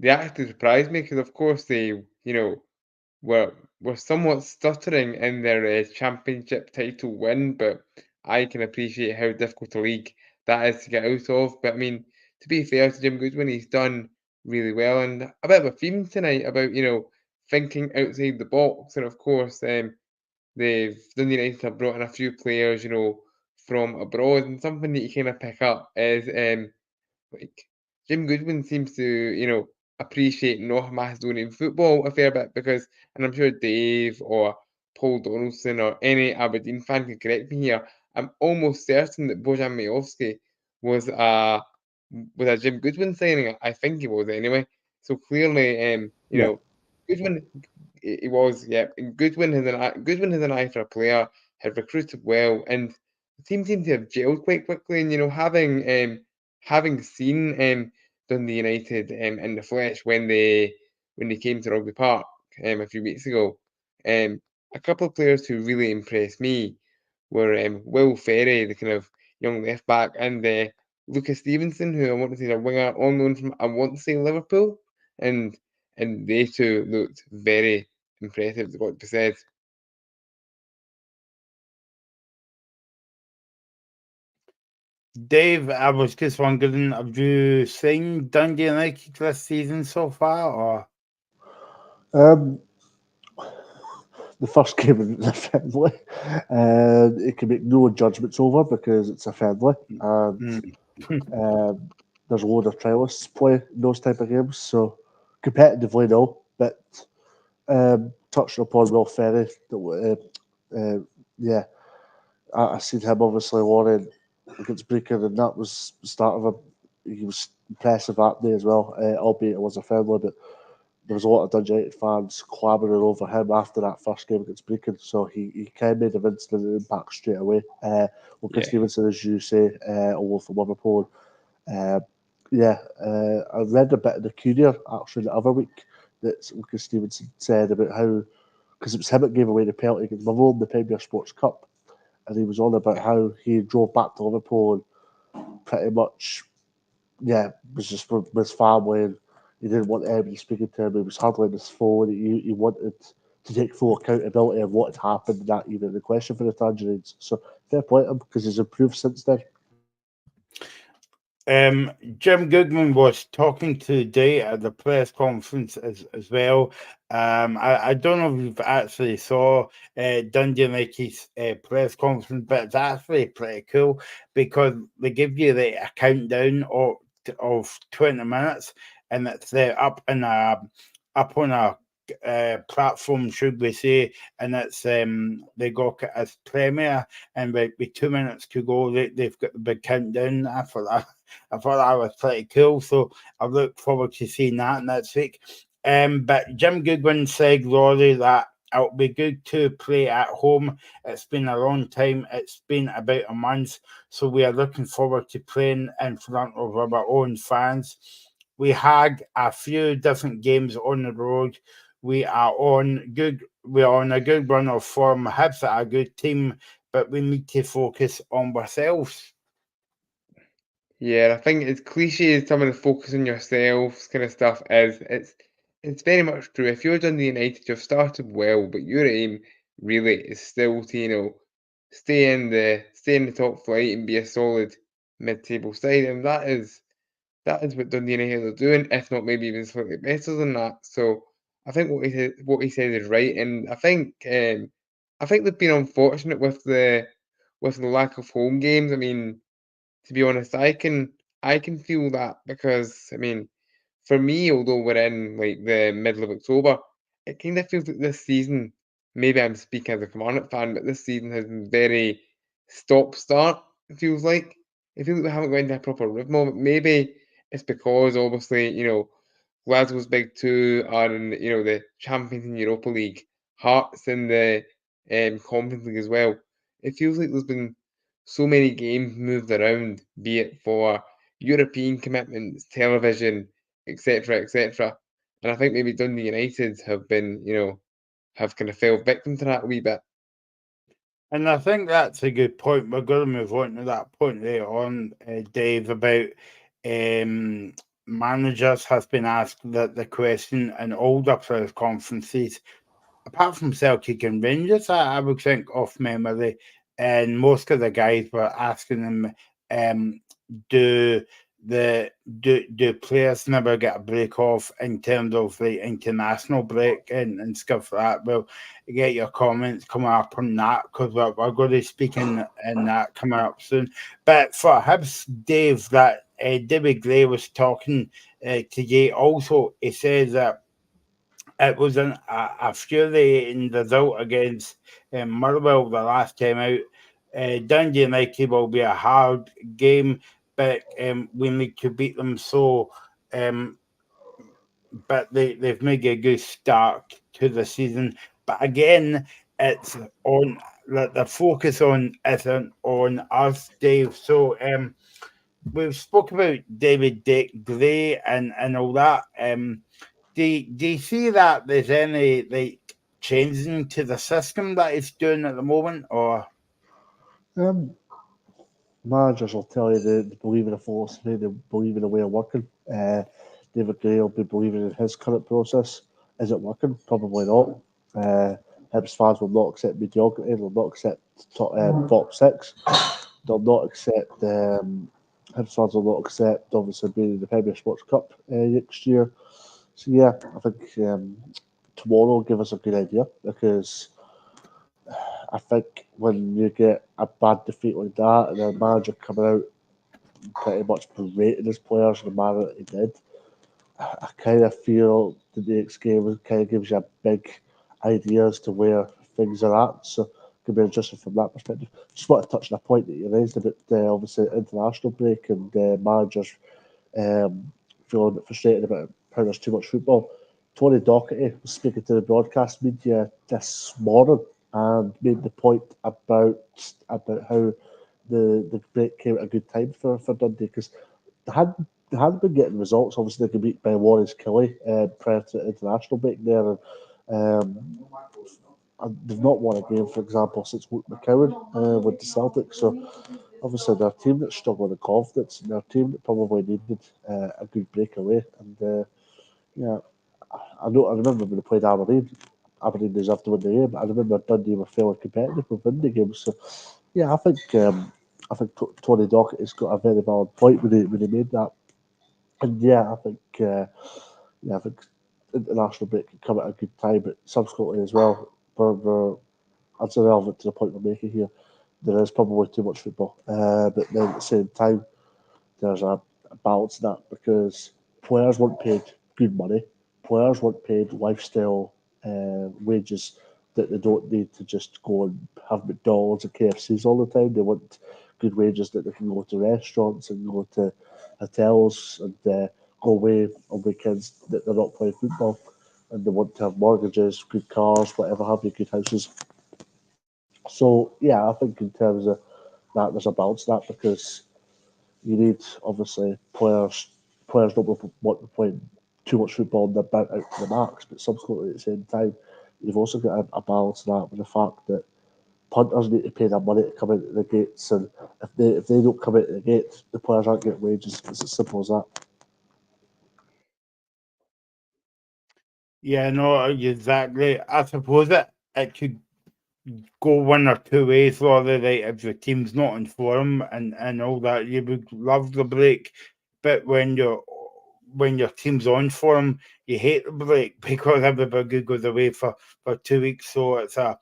surprised me because, of course, they were somewhat stuttering in their championship title win, but I can appreciate how difficult a league that is to get out of. But I mean, to be fair to Jim Goodwin, he's done really well, and a bit of a theme tonight about thinking outside the box, and of course, Dundee United have brought in a few players, from abroad, and something that you kind of pick up is like Jim Goodwin seems to, appreciate North Macedonian football a fair bit because, and I'm sure Dave or Paul Donaldson or any Aberdeen fan can correct me here, I'm almost certain that Bojan Majowski was a Jim Goodwin signing. I think he was anyway. So clearly, Goodwin, he was, yeah. Goodwin has an eye for a player, had recruited well, and the team seemed to have gelled quite quickly. And having seen Dundee United in the flesh when they came to Rugby Park a few weeks ago, a couple of players who really impressed me were Will Ferry, the kind of young left back, and Lucas Stevenson, who I want to say is a winger on loan from, I want to say, Liverpool, and they two looked very impressive, got to be said. Dave, I was just wondering, have you seen Dundee United this season so far, or? The first game is a friendly. It can make no judgments over because it's a friendly, and there's a load of trialists play those type of games. So competitively, no. But touching upon Will Ferry, yeah, I seen him obviously Warren against Brecon, and that was the start of him. He was impressive that day as well, albeit it was a friendly, but there was a lot of Dundee United fans clamouring over him after that first game against Brecon, so he kind of made an instant impact straight away. Lucas Stevenson, as you say, all from Liverpool. I read a bit of the Courier actually the other week that Lucas Stevenson said about how, because it was him that gave away the penalty against Motherwell in the Premier Sports Cup, and he was on about how he drove back to Liverpool and pretty much, was just with his family, and he didn't want anybody speaking to him. He was huddling his phone. He wanted to take full accountability of what had happened, and that even the question for the Tangerines. So fair play to him because he's improved since then. Jim Goodman was talking today at the press conference as well. I don't know if you've actually saw Dundee United's press conference, but it's actually pretty cool because they give you a countdown of 20 minutes, and it's up on a platform, should we say, and it's they got it as premiere, and with 2 minutes to go, they've got the big countdown. I thought that was pretty cool, so I look forward to seeing that next week. But Jim Goodwin said, Rory, that it'll be good to play at home. It's been a long time. It's been about a month, so we are looking forward to playing in front of our own fans. We had a few different games on the road. We are on a good run of form. Hibs are a good team, but we need to focus on ourselves. Yeah, I think as cliche as some of the focus on yourselves kind of stuff is, it's very much true. If you're Dundee United, you've started well, but your aim really is still to, stay in the top flight and be a solid mid-table side, and that is what Dundee United are doing, if not maybe even slightly better than that. So I think what he said is right, and I think they've been unfortunate with the lack of home games. I mean, to be honest, I can feel that because, I mean, for me, although we're in like the middle of October, it kind of feels like this season, maybe I'm speaking as a Kilmarnock fan, but this season has been very stop-start, it feels like. I feel like we haven't got into a proper rhythm of it. Maybe it's because obviously, Glasgow's big two are in, the Champions and Europa League, Hearts in the Conference League as well. It feels like there's been so many games moved around, be it for European commitments, television, etc., etc. And I think maybe Dundee United have been, have kind of fell victim to that a wee bit. And I think that's a good point. We're going to move on to that point later on, Dave, about managers has been asked the question in older press conferences. Apart from Celtic and Rangers, I would think off memory, and most of the guys were asking them, do players never get a break off in terms of the international break and stuff like that? Well, get your comments coming up on that because we're going to speak in that coming up soon. But for Hibs, Dave, that David Gray was talking today also, he says that it was a infuriating result against Motherwell the last time out. Dundee United will be a hard game, but we need to beat them. So, but they've made a good start to the season. But again, it's on the focus on isn't on us, Dave. So, we've spoke about David Gray and all that. Do you see that there's any changing to the system that it's doing at the moment, or? Managers will tell you they believe in a philosophy, they believe in a way of working. David Gray will be believing in his current process. Is it working? Probably not. Hibs fans will not accept mediocrity, they'll not accept top six, they'll not accept, Hibs fans will not accept, obviously, being in the Premier Sports Cup next year. So, yeah, I think tomorrow will give us a good idea because I think when you get a bad defeat like that and the manager coming out pretty much berating his players in the manner that he did, I kind of feel the next game kind of gives you a big idea as to where things are at. So it could be interesting from that perspective. Just want to touch on a point that you raised about obviously international break and managers feeling a bit frustrated about how there's too much football. Tony Docherty was speaking to the broadcast media this morning and made the point about how the break came at a good time for Dundee because they hadn't been getting results. Obviously, they got beat by Warriors Killie prior to the international break there. And they've not won a game, for example, since Luke McCowan with the Celtic. So obviously, they're a team that's struggling in confidence, and they're a team that probably needed a good breakaway. And yeah, I remember when they played Aberdeen. Aberdeen deserved to win the game. I remember Dundee were fairly competitive within the game. So yeah, I think I think Tony Docherty's got a very valid point when he made that. And yeah, I think international break can come at a good time, but subsequently as well, that's irrelevant to the point we're making here. There is probably too much football, but then at the same time, there's a balance in that because players want paid good money, players want paid lifestyle wages that they don't need to just go and have McDonald's and KFCs all the time. They want good wages that they can go to restaurants and go to hotels and go away on weekends that they're not playing football. And they want to have mortgages, good cars, whatever have you, good houses. So yeah, I think in terms of that, there's a balance to that because you need obviously players don't want to play too much football and they're burnt out to the max, but subsequently at the same time, you've also got a balance to that with the fact that punters need to pay their money to come into the gates, and if they don't come into the gates, the players aren't getting wages. It's as simple as that. Yeah, no, exactly. I suppose it could go one or two ways, rather, like if the team's not in form and all that, you would love the break. But when your team's on form, you hate the break because everybody goes away for 2 weeks. So it's a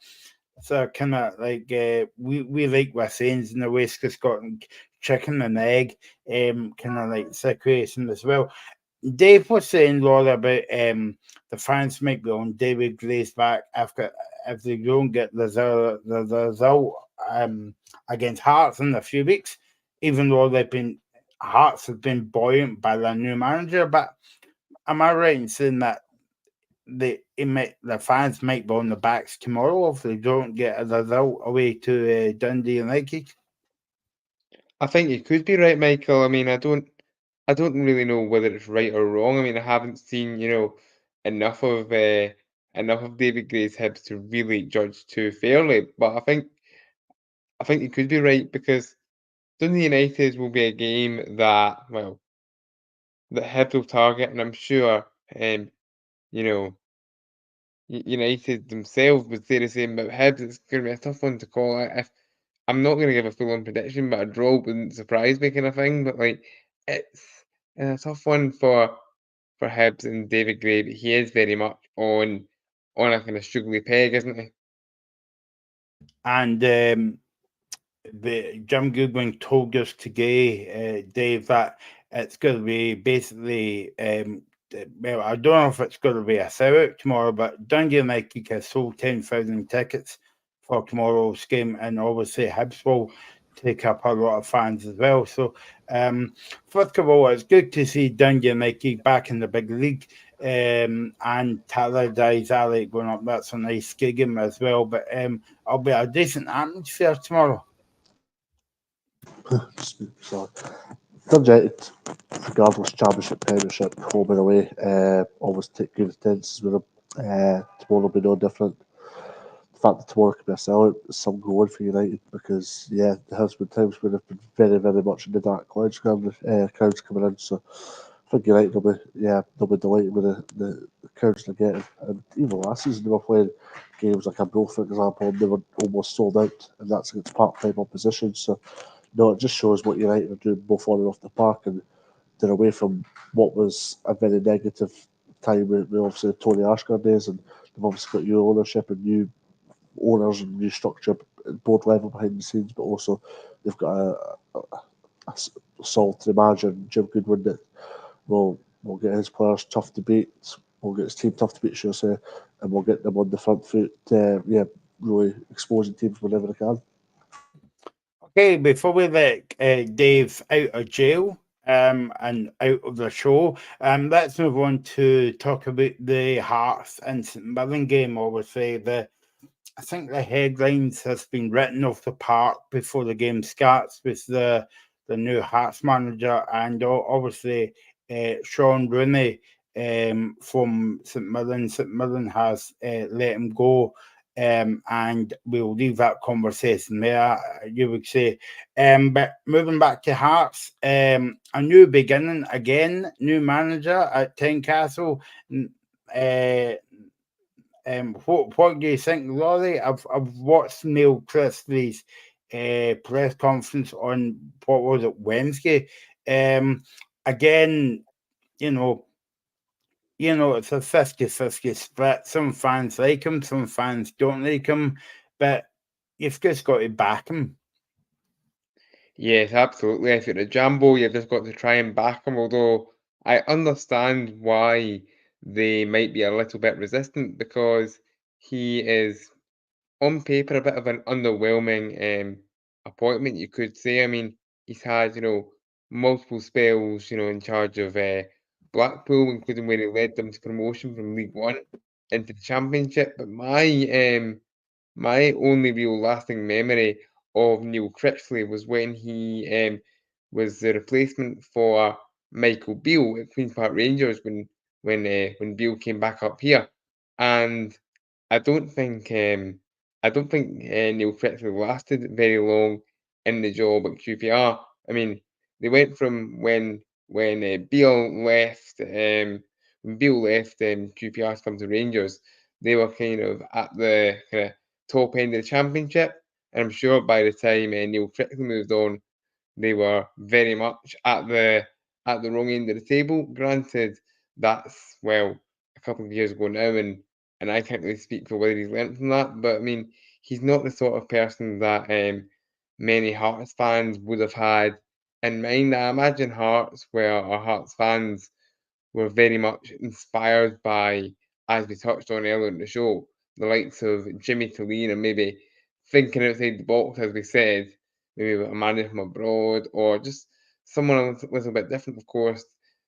kind of like we like we're saying in the West of Scotland, chicken and egg kind of like situation as well. Dave was saying, Laura, about the fans might be on David Gray's back if they don't get the result against Hearts in a few weeks, even though Hearts have been buoyant by their new manager. But am I right in saying that the fans might be on the backs tomorrow if they don't get a result away to Dundee United? I think you could be right, Michael. I mean, I don't really know whether it's right or wrong. I mean, I haven't seen, enough of David Gray's Hibs to really judge too fairly. But I think you could be right because Dundee United will be a game that, well, that Hibs will target, and I'm sure, you know, United themselves would say the same about Hibs. It's going to be a tough one to call. I'm not going to give a full-on prediction, but a draw wouldn't surprise me, kind of thing. But like, it's a tough one for Hibs and David Gray. But he is very much on a kind of sugary peg, isn't he? And the Jim Goodwin told us today, Dave, that it's going to be basically, well, I don't know if it's going to be a sellout tomorrow, but Dundee United has sold 10,000 tickets for tomorrow's game, and obviously Hibs will take up a lot of fans as well. So, first of all, it's good to see Dundee United back in the big league. And Tannadice Alley going up. That's a nice game as well. But I'll be a decent atmosphere tomorrow. So, Dundee, regardless, Championship, Premiership, home and away, always take good attendances with them. Tomorrow will be no different. The fact that tomorrow could be a sellout is some going for United because, yeah, there has been times where they've been very, very much in the dark clouds coming in. So I think United will be delighted with the crowds they're getting. And even last season, they were playing games like Abroad, for example, and they were almost sold out, and that's against part-time opposition. So, no, it just shows what United are doing both on and off the park, and they're away from what was a very negative time with obviously the Tony Ashgar days, and they've obviously got new ownership and new owners and new structure at board level behind the scenes, but also they've got a solid manager, Jim Goodwin, that will get his players tough to beat, we'll get his team tough to beat, should I say, and we'll get them on the front foot, really exposing teams whenever they can. Okay, before we let Dave out of jail and out of the show, let's move on to talk about the Hearts and St Mirren game. Obviously, I think the headlines has been written off the park before the game starts with the new Hearts manager, and obviously Sean Rooney from St Mirren. St Mirren has let him go. And we'll leave that conversation there, you would say. But moving back to Hearts, a new beginning again, new manager at Tynecastle. What do you think, Laurie? I've watched Neil Christie's press conference on what was it, Wednesday. Again, you know, it's a 50-50 split. Some fans like him, some fans don't like him, but you've just got to back him. Yes, absolutely. If you're a Jambo, you've just got to try and back him. Although I understand why they might be a little bit resistant, because he is on paper a bit of an underwhelming appointment, you could say. I mean, he's had, multiple spells, in charge of Blackpool, including where he led them to promotion from League One into the Championship. But my only real lasting memory of Neil Critchley was when he was the replacement for Michael Beale at Queen's Park Rangers when Beale came back up here, and I don't think Neil Critchley lasted very long in the job at QPR. I mean, they went from when Beale left QPR to come to Rangers. They were kind of at the kind of top end of the Championship, and I'm sure by the time Neil Critchley moved on, they were very much at the wrong end of the table. Granted, that's a couple of years ago now, and I can't really speak for whether he's learnt from that. But I mean, he's not the sort of person that many Hearts fans would have had in mind. I imagine Hearts fans were very much inspired by, as we touched on earlier in the show, the likes of Jimmy Tulline, and maybe thinking outside the box, as we said, maybe a manager from abroad, or just someone a little bit different, of course.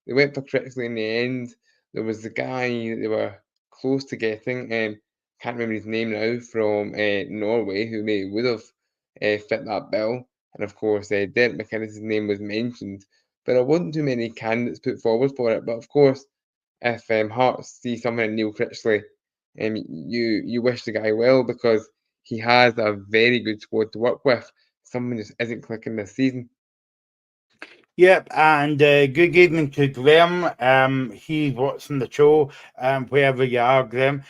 They went for Critchley in the end. There was the guy they were close to getting, can't remember his name now, from Norway, who maybe would have fit that bill. And of course, Derek McInnes' name was mentioned, but there wasn't too many candidates put forward for it. But of course, if Hearts see someone in Neil Critchley, you wish the guy well, because he has a very good squad to work with. Someone just isn't clicking this season. Yep, and good evening to Graham. He's watching the show, wherever you are, Graham.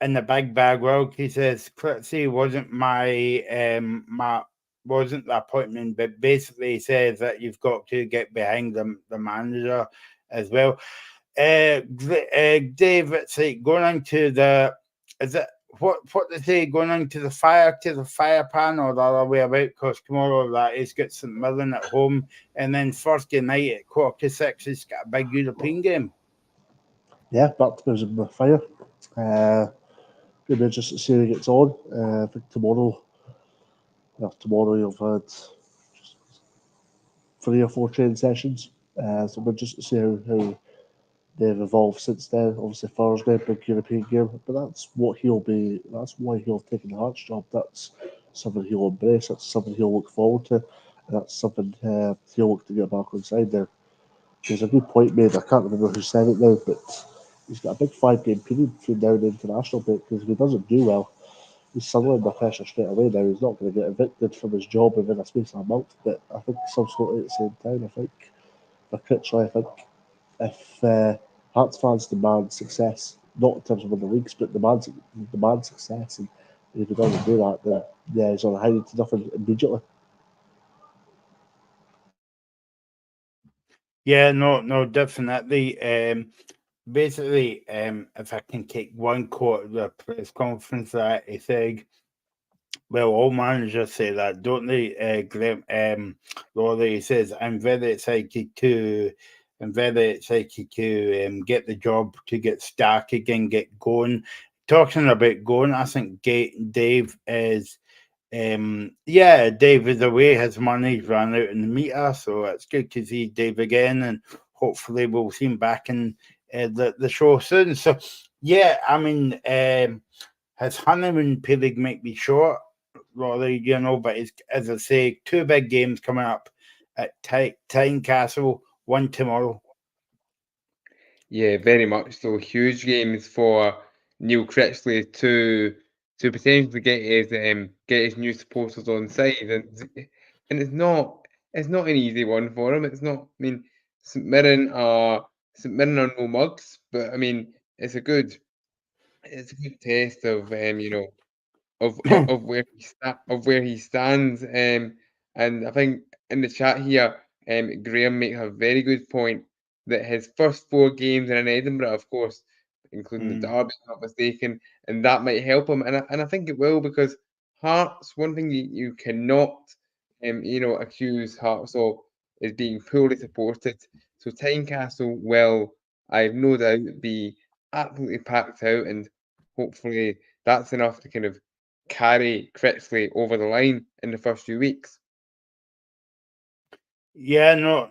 In the Big Bag World, he says Critchley wasn't wasn't the appointment, but basically he says that you've got to get behind the manager as well. Dave, it's like going into what they say, going into the fire pan, or the other way about, because tomorrow that is got St Mirren at home, and then Thursday night at 6:15 he's got a big European game. Yeah, back to in the fire. Good to just see how he gets on. I think tomorrow you've had 3 or 4 training sessions. So we'll just see how they've evolved since then. Obviously Thursday, big European game, but that's why he'll have taken the Hearts job. That's something he'll embrace, that's something he'll look forward to, and that's something he'll look to get back on side there. There's a good point made, I can't remember who said it now, but he's got a big 5-game period between now and international break, because if he doesn't do well, he's suddenly under pressure straight away now. He's not going to get evicted from his job within a space of a month, but I think subsequently at the same time, I think for Critchley, I think if Hearts fans demand success, not in terms of winning the leagues, but demand success, and if he doesn't do that, then yeah, he's on a hiding to nothing immediately. Yeah, no, definitely. Basically, if I can take one quote of the press conference that he said, well, all managers say that, don't they? Graham, Laurie says, I'm very excited to get the job, to get stuck again, get going. Talking about going, I think Dave is. Dave is away. His money's run out in the meter, so it's good to see Dave again, and hopefully we'll see him back in the show soon. So, yeah, I mean, his honeymoon period might be short, Rory, but it's, as I say, 2 big games coming up at Tynecastle, one tomorrow. Yeah, very much so. Huge games for Neil Critchley to potentially get his new supporters on side, and it's not an easy one for him. It's not. I mean, St Mirren are no mugs, but I mean it's a good test of of where he stands. And I think in the chat here, Graham makes a very good point that his first 4 games in Edinburgh, of course, including the derby, if I'm not mistaken, and that might help him. And I think it will, because Hearts, one thing you cannot accuse Hearts of is being poorly supported. So Tynecastle will, I have no doubt, be absolutely packed out, and hopefully that's enough to kind of carry Critchley over the line in the first few weeks. Yeah, no.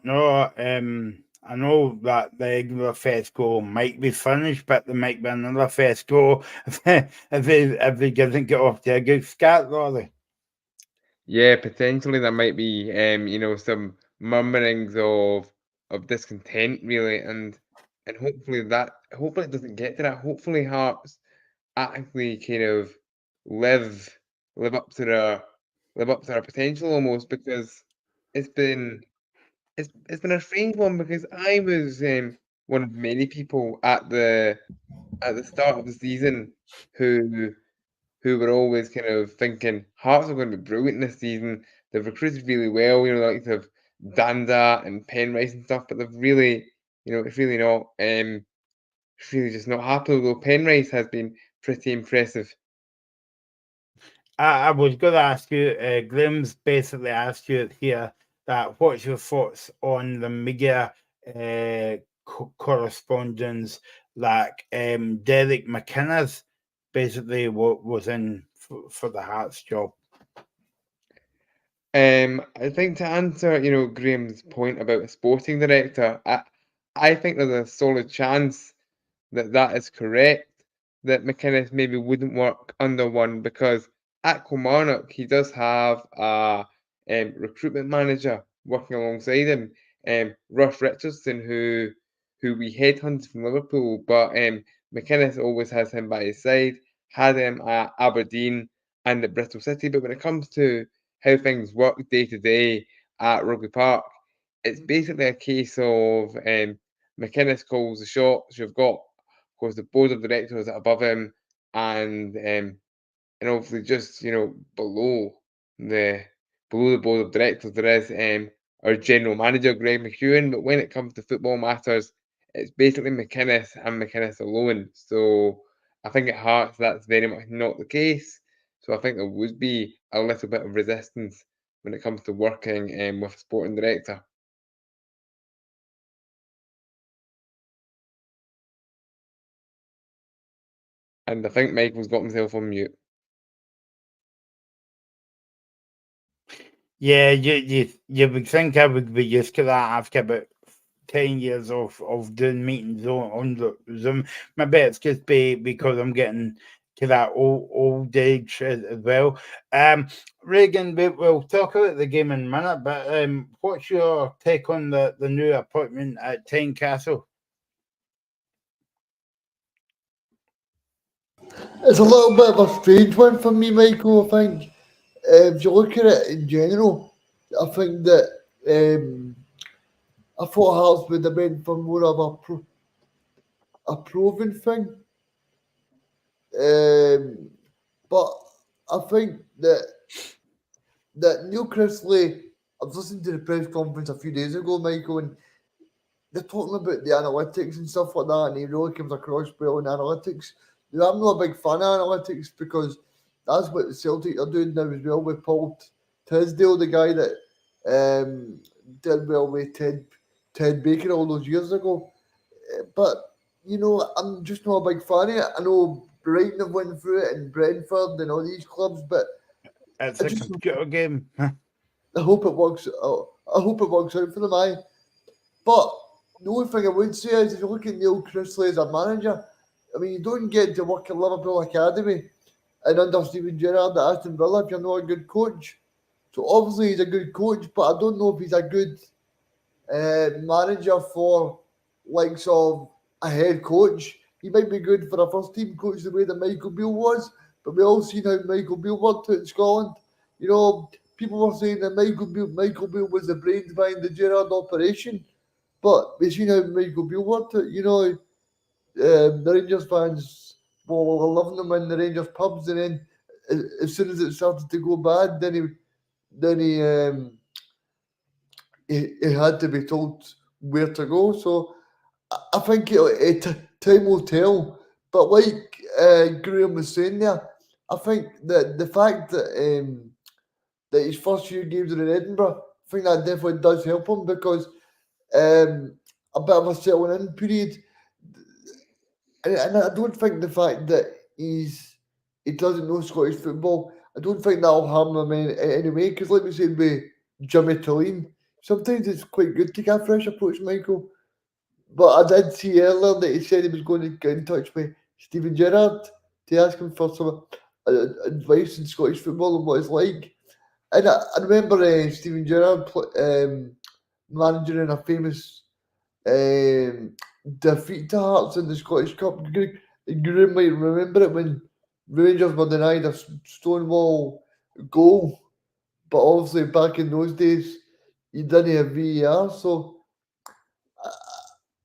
I know that the Edinburgh Fest goal might be finished, but there might be another Fest goal if they doesn't get off to a good start, Rory. Yeah, potentially there might be some murmurings of discontent, really, and hopefully it doesn't get to that. Hopefully Hearts actually kind of live up to their potential almost, because it's been a strange one, because I was one of many people at the start of the season who were always kind of thinking Hearts are going to be brilliant this season. They've recruited really well, like of Danda and Penrice and stuff, but they've really, it's really not, it's really just not happened. Although Penrice has been pretty impressive. I was going to ask you, Graham's basically asked you here that what's your thoughts on the media correspondence like Derek McInnes basically was in for the Hearts job? I think to answer, Graham's point about a sporting director, I think there's a solid chance that is correct, that McInnes maybe wouldn't work under one, because at Kilmarnock he does have a recruitment manager working alongside him, Russ Richardson, who we headhunted from Liverpool, but McInnes always has him by his side, had him at Aberdeen and at Bristol City. But when it comes to how things work day to day at Rugby Park, it's basically a case of McInnes calls the shots. You've got, of course, the board of directors above him, and obviously just below the board of directors there is our general manager Greg McEwen. But when it comes to football matters, it's basically McInnes and McInnes alone. So I think at Hearts that's very much not the case. So I think there would be a little bit of resistance when it comes to working with a sporting director. And I think Michael's got himself on mute. Yeah, you would think I would be used to that after about 10 years of doing meetings on the Zoom. Maybe it's just because I'm getting to that old age as well. Regan, we'll talk about the game in a minute, but what's your take on the new appointment at Tynecastle? It's a little bit of a strange one for me, Michael, I think. If you look at it in general, I think that I thought Hearts would have been for more of a proven thing. But I think that Neil Critchley, I was listening to the press conference a few days ago, Michael, and they're talking about the analytics and stuff like that, and he really comes across well in analytics. Now, I'm not a big fan of analytics, because that's what the Celtic are doing now as well with Paul Tisdale, the guy that did well with Ted Baker all those years ago. But, I'm just not a big fan of it. I know Brighton have went through it, and Brentford and all these clubs, but It's a computer game. I hope it works. I hope it works out for them, But the only thing I would say is, if you look at Neil Critchley as a manager, I mean, you don't get to work at Liverpool Academy and under Steven Gerrard at Aston Villa if you're not a good coach. So obviously he's a good coach, but I don't know if he's a good manager for likes of a head coach. He might be good for a first team coach the way that Michael Beale was, but we all seen how Michael Beale worked out in Scotland. People were saying that Michael Beale was the brains behind the Gerrard operation, but we've seen how Michael Beale worked out. The Rangers fans were loving them in the Rangers pubs, and then as soon as it started to go bad, he had to be told where to go. So I think time will tell. But like Graham was saying there, I think that the fact that his first few games are in Edinburgh, I think that definitely does help him because a bit of a settling in period. And I don't think the fact that he doesn't know Scottish football, I don't think that'll harm him in any way. Because like we said with Jimmy Tulleen, sometimes it's quite good to get a fresh approach, Michael. But I did see earlier that he said he was going to get in touch with Stephen Gerrard to ask him for some advice in Scottish football and what it's like. And I remember Stephen Gerrard managing a famous defeat to Hearts in the Scottish Cup. Graham might remember it when Rangers were denied a Stonewall goal. But obviously back in those days, you didn't have VAR. So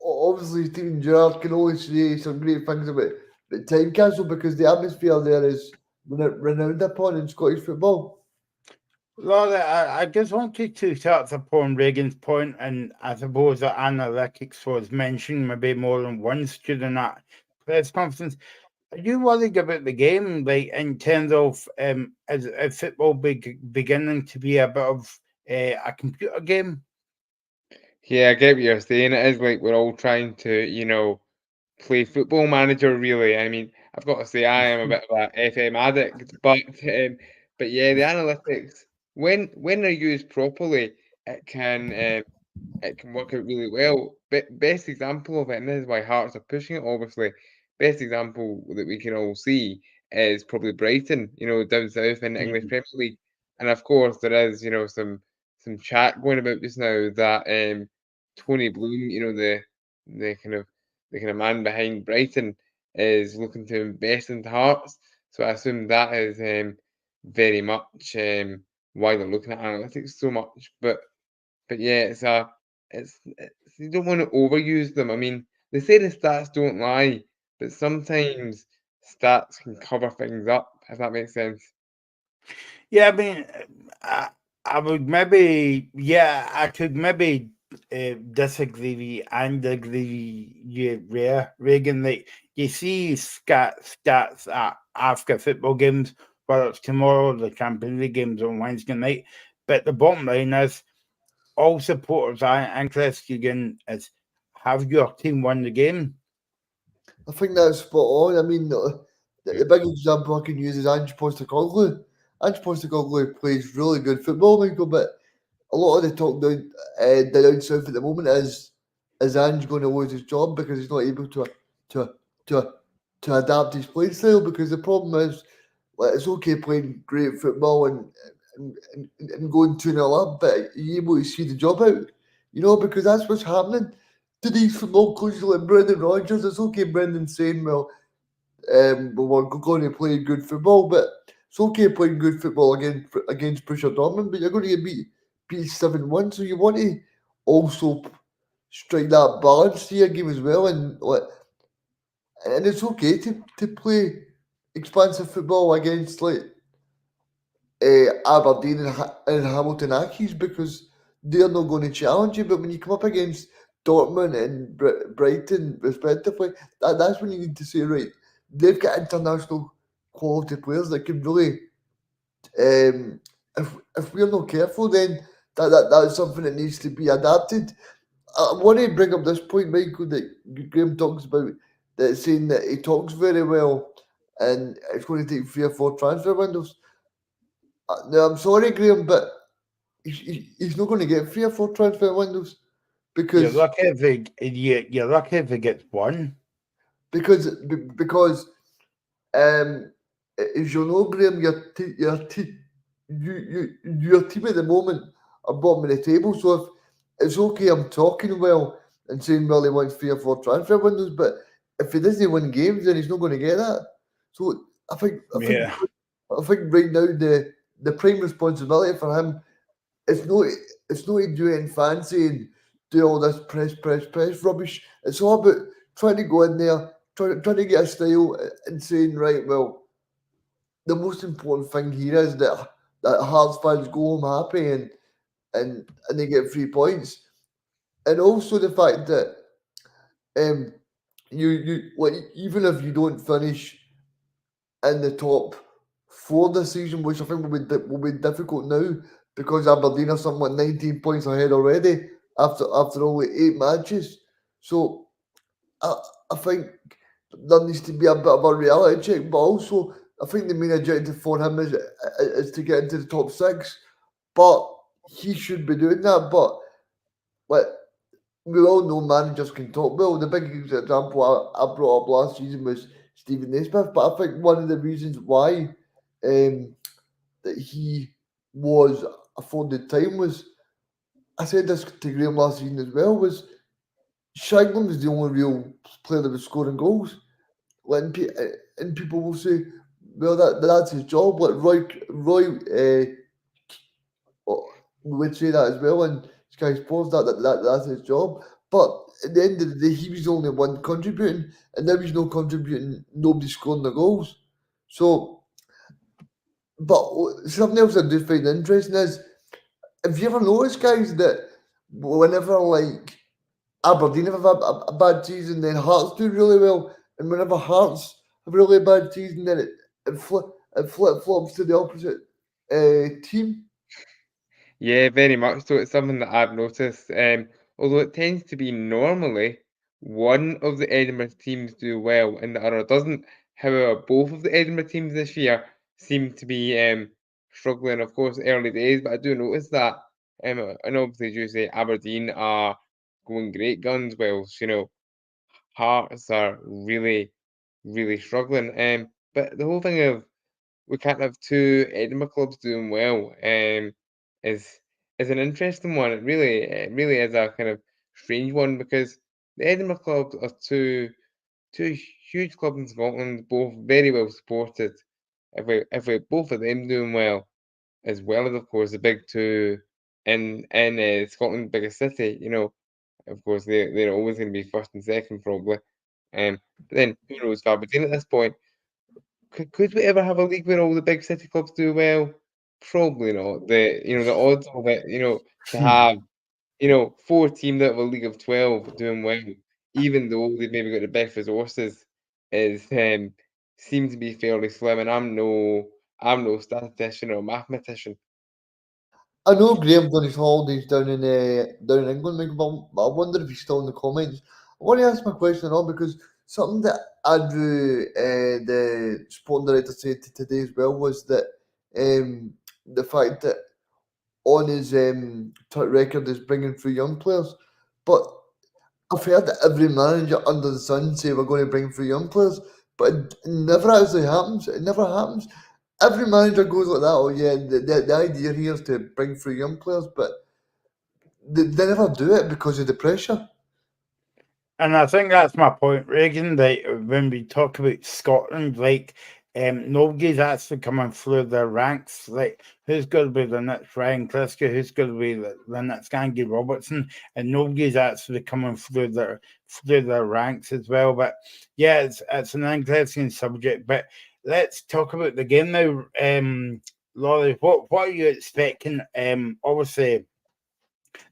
obviously Stephen Gerrard can always say some great things about the time capsule because the atmosphere there is renowned upon in Scottish football. Laura, I just wanted to touch upon Regan's point, and I suppose that analytics was mentioned maybe more than once during that press conference. Are you worried about the game, like in terms of is football beginning to be a bit of a computer game? Yeah, I get what you're saying. It is like we're all trying to, play Football Manager. Really, I mean, I've got to say I am a bit of a FM addict, but yeah, the analytics when they're used properly, it can work out really well. Best example of it, and this is why Hearts are pushing it. Obviously, best example that we can all see is probably Brighton. Down south in the English Premier League, and of course there is some chat going about just now that Tony Bloom, the kind of man behind Brighton, is looking to invest into Hearts. So I assume that is very much why they're looking at analytics so much. But yeah, it's you don't want to overuse them. I mean, they say the stats don't lie, but sometimes stats can cover things up, if that makes sense. Yeah, I mean, I would maybe, I could maybe disagree and agree with Regan. Like, you see stats at Africa football games, whether it's tomorrow, the Champions League games on Wednesday night. But the bottom line is, all supporters are interested in is, have your team won the game? I think that's spot on. I mean, the big example I can use is Ange Postecoglou. Ange Postecoglou plays really good football, Michael, but a lot of the talk down south at the moment is Ange going to lose his job because he's not able to adapt his play style? Because the problem is, it's okay playing great football and going 2-0 up, but you're able to see the job out, because that's what's happening to these football coaches like Brendan Rodgers. It's okay, Brendan saying, well, we're going to play good football, but it's okay playing good football against Borussia Dortmund, but you're going to get beat 7-1, so you want to also strike that balance to your game as well, and it's okay to play expansive football against Aberdeen and Hamilton Accies because they're not going to challenge you, but when you come up against Dortmund and Brighton respectively, that's when you need to say, right, they've got international quality players that can really, if we're not careful, then that's something that needs to be adapted. I want to bring up this point, Michael, that Graham talks about, that saying that he talks very well and it's going to take 3 or 4 transfer windows. Now, I'm sorry, Graham, but he's not going to get 3 or 4 transfer windows because you're lucky if he gets one. Because as you know, Graham, your team at the moment are bottom of the table. So if it's okay, I'm talking well and saying, well, he wants 3 or 4 transfer windows, but if he doesn't win games, then he's not going to get that. So I think right now the prime responsibility for him is not to do anything fancy and do all this press rubbish. It's all about trying to go in there, trying to get a style and saying, right, well, the most important thing here is that Hearts fans go home happy and they get 3 points, and also the fact that you like, even if you don't finish in the top 4 this season, which I think will be difficult now because Aberdeen are somewhat 19 points ahead already after only 8 matches. So I think there needs to be a bit of a reality check, but also I think the main objective for him is to get into the top 6. But he should be doing that. But like, we all know managers can talk. Well, the big example I brought up last season was Stephen Naismith, but I think one of the reasons why that he was afforded time was, I said this to Graham last season as well, was Shankland was the only real player that was scoring goals. And people will say, well, that's his job. Like Roy would say that as well, and Sky Sports that's his job. But at the end of the day, he was the only one contributing, and now he's not contributing. Nobody's scoring the goals. So, but something else I do find interesting is, have you ever noticed, guys, that whenever like Aberdeen have a bad season, then Hearts do really well, and whenever Hearts have a really bad season, then it flip flops to the opposite team. Yeah, very much so. It's something that I've noticed. Although it tends to be normally one of the Edinburgh teams do well and the other doesn't. However, both of the Edinburgh teams this year seem to be struggling. Of course, early days, but I do notice that. And obviously, as you say, Aberdeen are going great guns. Whilst Hearts are really, really struggling. But the whole thing of we can't have two Edinburgh clubs doing well is is an interesting one. It really is a kind of strange one because the Edinburgh clubs are two huge clubs in Scotland, both very well supported. If we both of them doing well, as well as of course the big two in Scotland's biggest city, of course they're always going to be first and second probably. But then who knows for Aberdeen at this point? Could we ever have a league where all the big city clubs do well? Probably not. The odds of it, to have, 4 teams out of a league of 12 doing well, even though they've maybe got the best resources, is seems to be fairly slim. And I'm no statistician or mathematician. I know Graham's done his holidays down in England, Michael, but I wonder if he's still in the comments. I want to ask my question on because something that Andrew, the sport director, said today as well was that the fact that on his record is bringing through young players, but I've heard that every manager under the sun say we're going to bring through young players, but it never actually happens. It never happens. Every manager goes like that. Oh yeah, the idea here is to bring through young players, but they never do it because of the pressure. And I think that's my point, Reagan, that when we talk about Scotland, like, nobody's actually coming through their ranks. Like, who's going to be the next Ryan Kliska? Who's going to be the next Andy Robertson? And nobody's actually coming through their ranks as well. But yeah, it's an interesting subject. But let's talk about the game now. Laurie, what are you expecting? Obviously,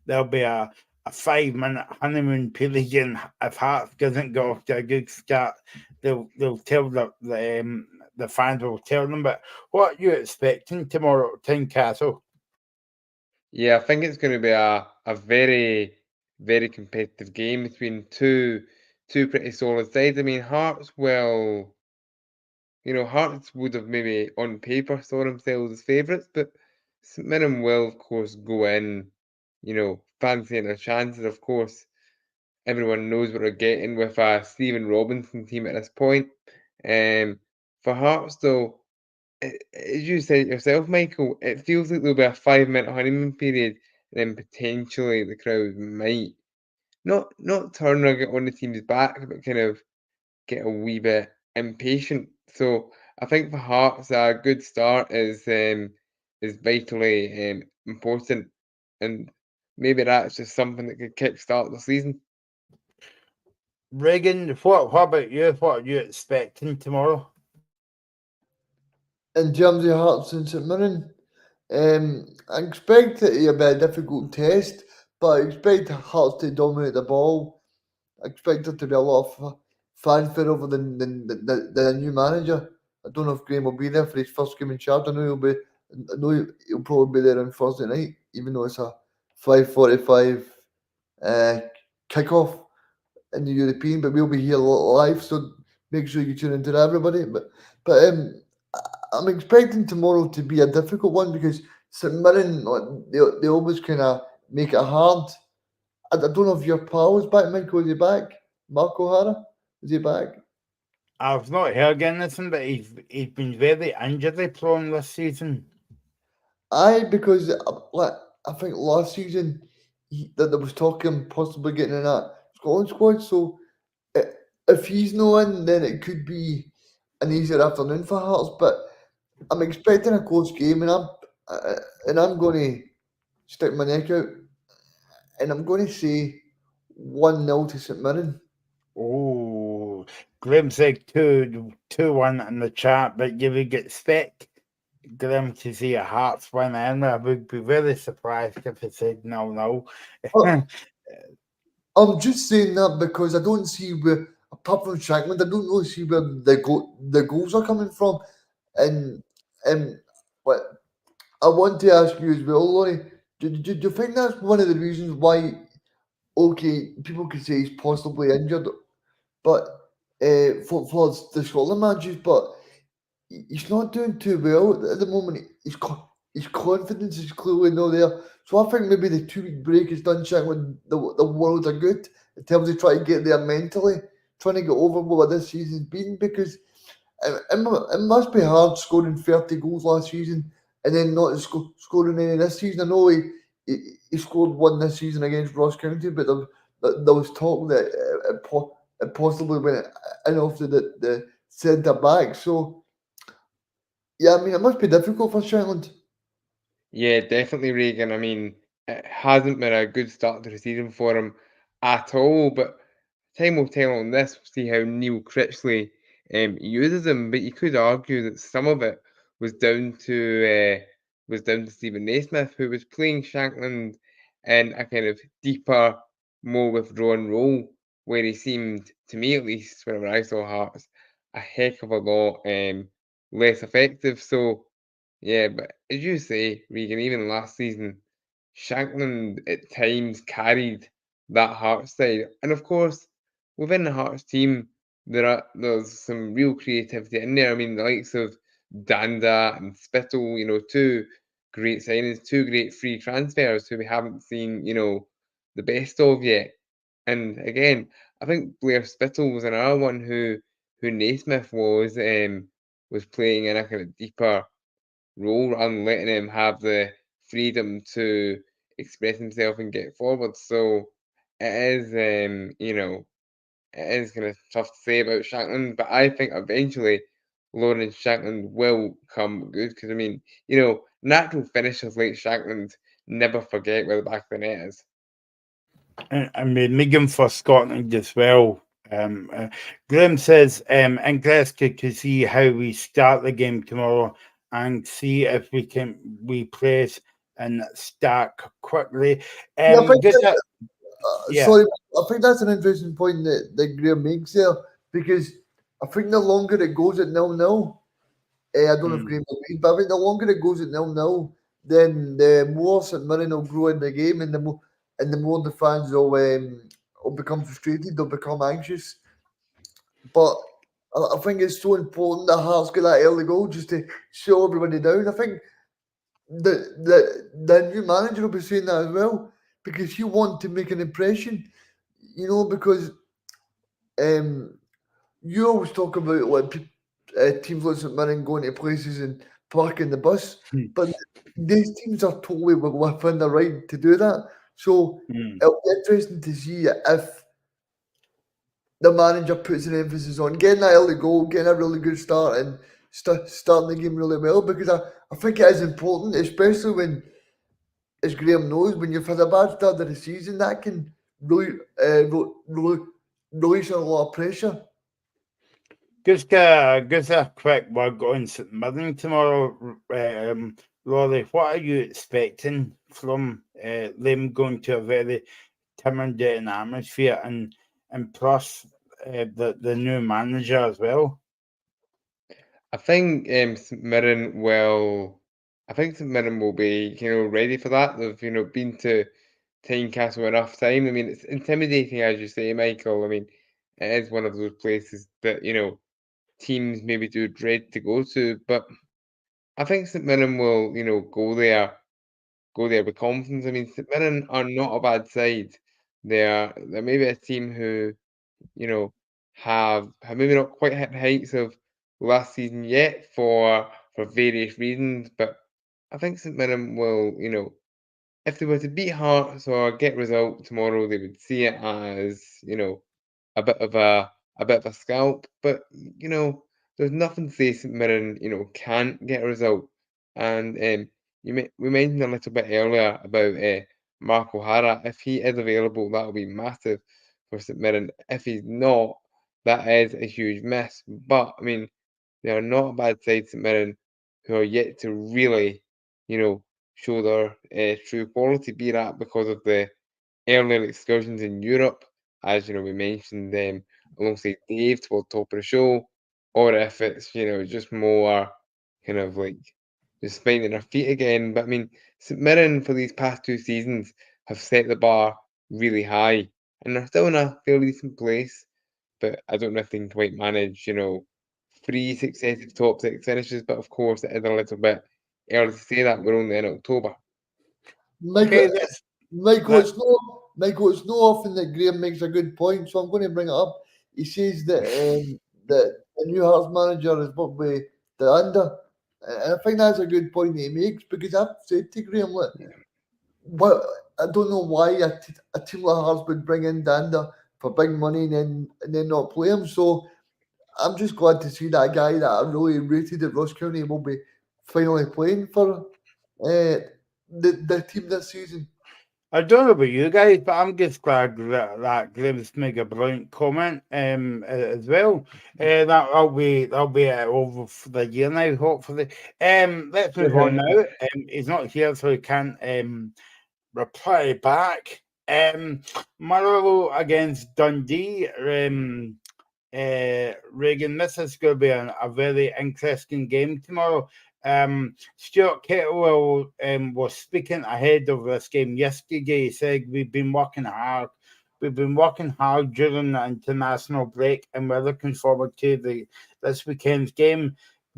there'll be a 5-minute honeymoon period, and if Hearts doesn't go off to a good start, they'll tell the fans will tell them. But what are you expecting tomorrow at Tynecastle? Yeah, I think it's going to be a very, very competitive game between two pretty solid sides. I mean, Hearts Hearts would have maybe on paper saw themselves as favourites, but St Mirren will, of course, go in, fancying their chances. Of course, everyone knows what they're getting with a Stephen Robinson team at this point. For Hearts, though, as you said yourself, Michael, it feels like there'll be a 5-minute honeymoon period, and then potentially the crowd might not turn or get on the team's back, but kind of get a wee bit impatient. So I think for Hearts, a good start is vitally important, and maybe that's just something that could kickstart the season. Reagan, what about you? What are you expecting tomorrow? in terms of Hearts and St Mirren, I expect it to be a difficult test, but I expect Hearts to dominate the ball. I expect there to be a lot of fanfare over the new manager. I don't know if Graham will be there for his first game in charge. I know he'll probably be there on Thursday night, even though it's a 5:45 kickoff in the European, but we'll be here live, so make sure you tune into that, everybody. But I'm expecting tomorrow to be a difficult one because St Mirren, they always kind of make it hard. I don't know if your pal is back, Michael. Is he back? Mark O'Hara? Is he back? I've not heard anything, but he's been very injury prone this season. Because I think last season that there was talking possibly getting in that Scotland squad. So if he's not in, then it could be an easier afternoon for Hearts. But I'm expecting a close game, and I'm going to stick my neck out, and I'm going to say 1-0 to St Mirren. Oh, Graham said 2-1 in the chat, but you would expect Graham to see a Hearts win, and I would be very surprised if he said 0-0. I'm just saying that because I don't see where, apart from Shankland, I don't really see where the goals are coming from. And what I want to ask you as well, Laurie, do you think that's one of the reasons why, okay, people could say he's possibly injured, but for the Scotland matches, but he's not doing too well at the moment. His confidence is clearly not there. So I think maybe the 2-week break has done Shankland the world of good in terms of trying to get there mentally, trying to get over what this season's been, because it must be hard scoring 30 goals last season and then not scoring any this season. I know he scored one this season against Ross County, but there was talk that it possibly went in off the centre back. So, yeah, I mean, it must be difficult for Shankland. Yeah, definitely, Regan. I mean, it hasn't been a good start to the season for him at all, but time will tell on this. We'll see how Neil Critchley uses him, but you could argue that some of it was down to Stephen Naismith, who was playing Shankland in a kind of deeper, more withdrawn role, where he seemed, to me at least, whenever I saw Hearts, a heck of a lot less effective. So, yeah, but as you say, Regan, even last season, Shankland at times carried that Hearts side, and of course, within the Hearts team, there's some real creativity in there. I mean, the likes of Danda and Spittle, two great signings, two great free transfers who we haven't seen, the best of yet. And again, I think Blair Spittle was another one who Naismith was playing in a kind of deeper role rather than letting him have the freedom to express himself and get forward. So it is, it is kind of tough to say about Shankland, but I think eventually Lawrence Shankland will come good because, I mean, natural finishers like Shankland never forget where the back of the net is. And we Megan for Scotland as well. Graham says, interested to see how we start the game tomorrow and see if we press and stack quickly. Yeah, I think Yeah. Sorry, I think that's an interesting point that Graham makes there, because I think the longer it goes at 0-0, I don't know if Graham agrees, but I think the longer it goes at 0-0, then the more St Mirren will grow in the game, and the more the fans will become frustrated, they'll become anxious. But I think it's so important that Hearts get that early goal just to show everybody down. I think the new manager will be saying that as well, because you want to make an impression, because you always talk about like teams like St Mirren going to places and parking the bus, but these teams are totally within the right to do that. So it'll be interesting to see if the manager puts an emphasis on getting that early goal, getting a really good start, and starting the game really well, because I think it is important, especially when, as Graham knows, when you've had a bad start of the season, that can really release a lot of pressure. Just a quick word on St Mirren tomorrow. Laurie, what are you expecting from them going to a very intimidating atmosphere and plus the new manager as well? I think St Mirren will. I think St Mirren will be, ready for that. They've, been to Tynecastle enough time. I mean, it's intimidating, as you say, Michael. I mean, it is one of those places that teams maybe do dread to go to. But I think St Mirren will, go there with confidence. I mean, St Mirren are not a bad side. They're maybe a team who have maybe not quite hit the heights of last season yet for various reasons. But I think St Mirren will, if they were to beat Hearts or get result tomorrow, they would see it as, a bit of a scalp. But there's nothing to say St Mirren, can't get a result. And we mentioned a little bit earlier about Mark O'Hara. If he is available, that'll be massive for St Mirren. If he's not, that is a huge miss. But I mean, they are not a bad side, St Mirren, who are yet to really, show their true quality, be that because of the earlier excursions in Europe, as we mentioned them alongside Dave toward the top of the show, or if it's just more kind of like just finding their feet again. But I mean, St Mirren for these past 2 seasons have set the bar really high, and they're still in a fairly decent place. But I don't know if they can quite manage, 3 successive top 6 finishes. But of course, it is a little bit early to say that. We're only in October. Michael, Okay, that's Michael, it's not often that Graham makes a good point, so I'm going to bring it up. He says that that the new Hearts manager is what we the under, and I think that's a good point that he makes because I've said to Graham, look, what I don't know why a team like Hearts would bring in Danda for big money and then not play him. So I'm just glad to see that guy that I really rated at Ross County will be finally playing for the team this season. I don't know about you guys, but I'm just glad that Graham's made a brilliant comment as well. That'll be over for the year now, hopefully. Let's move on now. He's not here, so he can't reply back. Motherwell against Dundee. Regan, this is going to be a very interesting game tomorrow. Stuart Kettlewell was speaking ahead of this game yesterday. He said, we've been working hard during the international break, and we're looking forward to this weekend's game.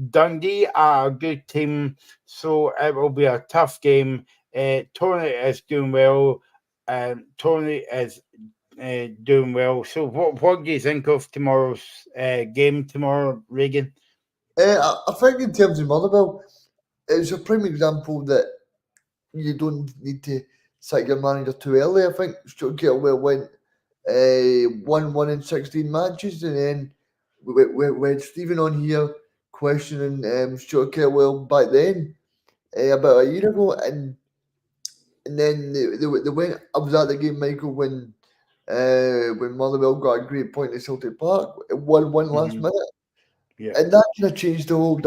Dundee are a good team, so it will be a tough game. Tony is doing well. Tony is doing well. So what do you think of tomorrow's game tomorrow, Regan? I think in terms of Motherwell, it's a prime example that you don't need to sack your manager too early. I think Stuart Kettlewell went 1-1 in 16 matches, and then we had Stephen on here questioning Stuart Kettlewell back then, about a year ago, and then they went. I was at the game, Michael, when Motherwell got a great point at Celtic Park, it won last minute. Yeah. And that kind of changed the whole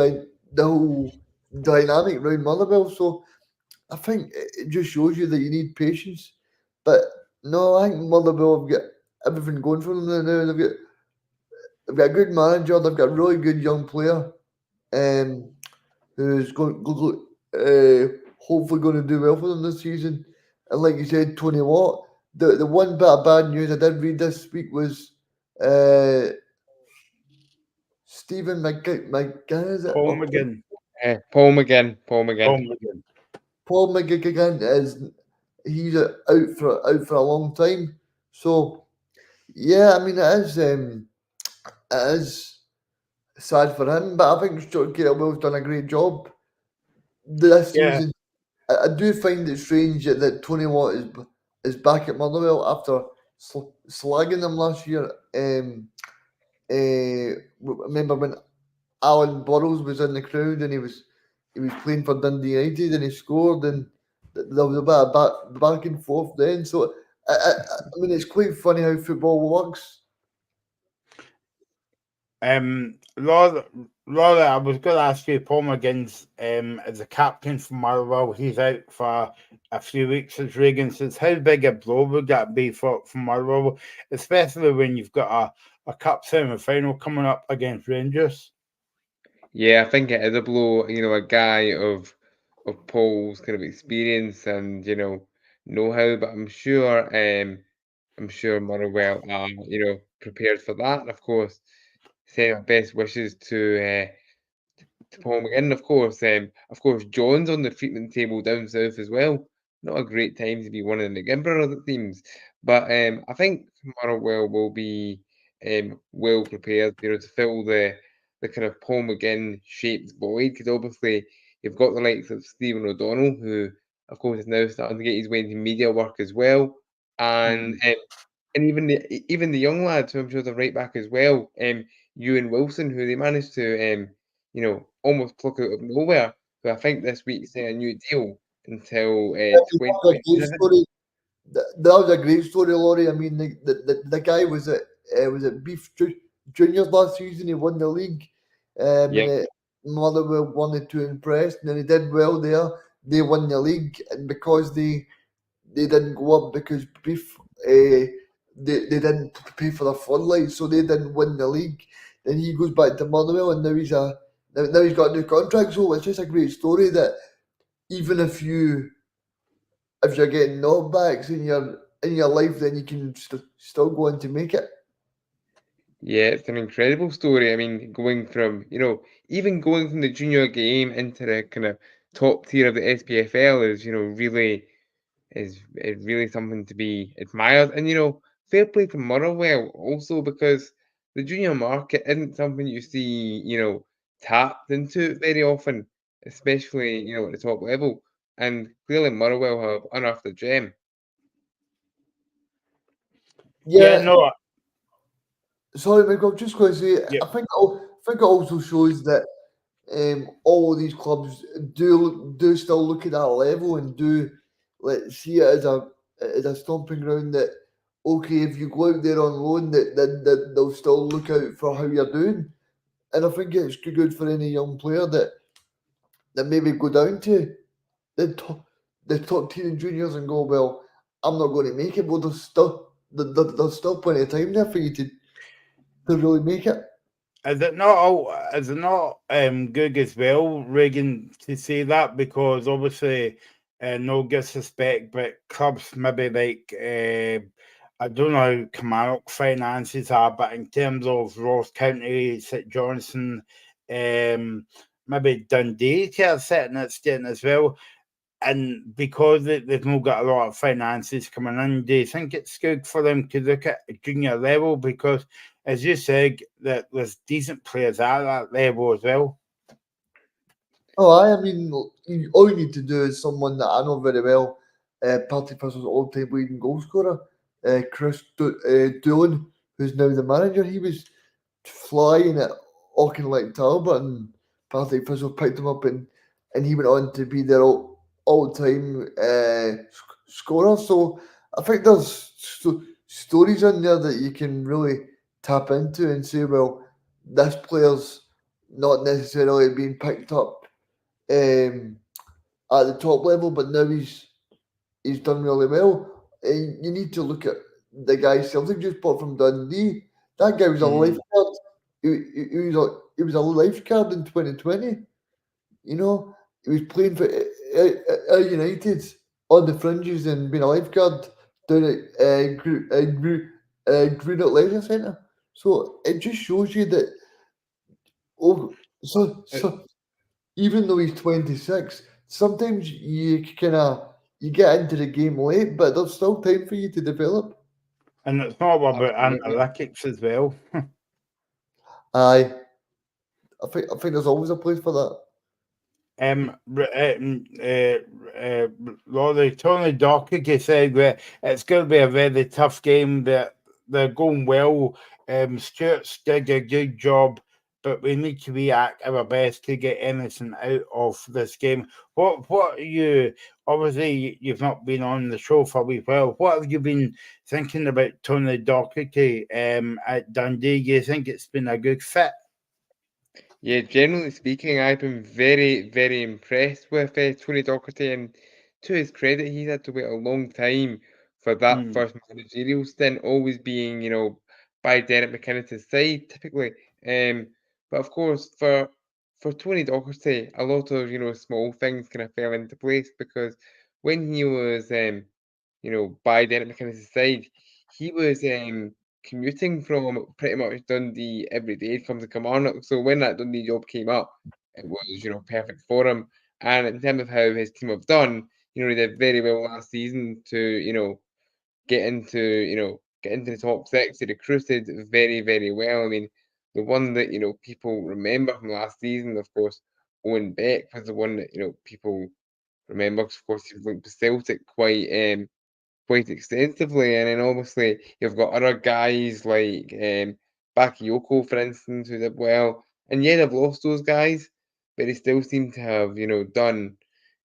dynamic around Motherwell. So I think it just shows you that you need patience. But no, I think Motherwell have got everything going for them now. They've got a good manager. They've got a really good young player, who's hopefully going to do well for them this season. And like you said, Tony Watt. The one bit of bad news I did read this week was Stephen McGinn, is it? Paul McGinn. Paul McGinn. Paul McGinn he's out for a long time. So yeah, I mean it is sad for him, but I think Stuart Kettlewell's done a great job this season. I do find it strange that Tony Watt is back at Motherwell after slagging them last year. Remember when Alan Burrows was in the crowd and he was playing for Dundee United and he scored, and there was a bit of back and forth then. So I mean, it's quite funny how football works. Laura, I was going to ask you, Paul McGinn's as a captain for Motherwell. He's out for a few weeks, as Reagan says. How big a blow would that be for Motherwell, especially when you've got a cup semi-final coming up against Rangers? Yeah, I think it is a blow. A guy of Paul's kind of experience and know-how, but I'm sure Motherwell are prepared for that. And of course, send our best wishes to Paul McGinn, of course. Of course, John's on the treatment table down south as well. Not a great time to be one of the Gimbrel, it seems. But I think Motherwell will be well prepared, to fill the kind of Paul McGinn shaped void. Because obviously you've got the likes of Stephen O'Donnell, who of course is now starting to get his way into media work as well, and even the young lads, who I'm sure they're right back as well. Ewan Wilson, who they managed to almost pluck out of nowhere. So I think this week's a new deal until That was a great 2027. story. That was a great story, Laurie. I mean, the guy was at Beef Juniors last season. He won the league. Yep. And Motherwell wanted to impress, and then he did well there. They won the league, and because they didn't go up because Beef they didn't pay for the floodlights, so they didn't win the league. Then he goes back to Motherwell, and now he's got a new contract. So it's just a great story that even if you're getting knockbacks in your life, then you can still go on to make it. Yeah, it's an incredible story. I mean, going from even going from the junior game into the kind of top tier of the SPFL is really something to be admired. And fair play to Motherwell also, because the junior market isn't something you see tapped into very often, especially at the top level. And clearly Motherwell have unearthed a gem. Yeah, Yeah, no, sorry, Michael. I'm just going to say, yeah. I think it also shows that all of these clubs do still look at that level and do see it as a stomping ground. That okay, if you go out there on loan, that they'll still look out for how you're doing. And I think it's good for any young player that maybe go down to the top tier in juniors and go, well, I'm not going to make it, but there's still plenty of time there for you to really make it. Is it not good as well, Reagan, to say that? Because obviously, no disrespect, but clubs maybe like I don't know how Kilmarnock finances are, but in terms of Ross County, St Johnstone, maybe Dundee to a certain extent as well. And because they've not got a lot of finances coming in, do you think it's good for them to look at a junior level? Because, as you said, that there's decent players at that level as well. Oh, I mean, all you need to do is someone that I know very well, Partick Thistle's all-time leading goal scorer, Chris Doolan, who's now the manager. He was flying at Auchinleck Talbot, and Partick Thistle picked him up, and he went on to be their all-time scorer. So I think there's stories in there that you can really tap into and say, well, this player's not necessarily being picked up at the top level, but now he's done really well. And you need to look at the guy Celtic just bought from Dundee. That guy was a lifeguard. He was a lifeguard in 2020. He was playing for United on the fringes and being a lifeguard down at Greenock Leisure Centre. So it just shows you that. So even though he's 26, sometimes you get into the game late, but there's still time for you to develop. And it's not about Absolutely. analytics as well. Aye, I think there's always a place for that. Laurie, Tony Docherty said that it's going to be a very tough game. That they're going well. Stuart's did a good job but we need to be at our best to get anything out of this game. What are you? Obviously, you've not been on the show for a wee while. What have you been thinking about Tony Docherty at Dundee? Do you think it's been a good fit? Yeah, generally speaking, I've been very, very impressed with Tony Docherty, and to his credit, he's had to wait a long time for that first managerial stint, always being, by Derek McInnes' side, typically. But of course, for Tony Docherty, a lot of, small things kind of fell into place because when he was, by Derek McInnes' side, he was commuting from pretty much Dundee every day to come to Kilmarnock. So when that Dundee job came up, it was, perfect for him. And in terms of how his team have done, he did very well last season to, get into the top six. He recruited very, very well. I mean, the one that, people remember from last season, of course, Owen Beck was the one that, people remember. 'Cause of course, he was linked to Celtic quite extensively. And then obviously you've got other guys like Bakayoko, for instance, who did well. And yeah, they've lost those guys, but they still seem to have, done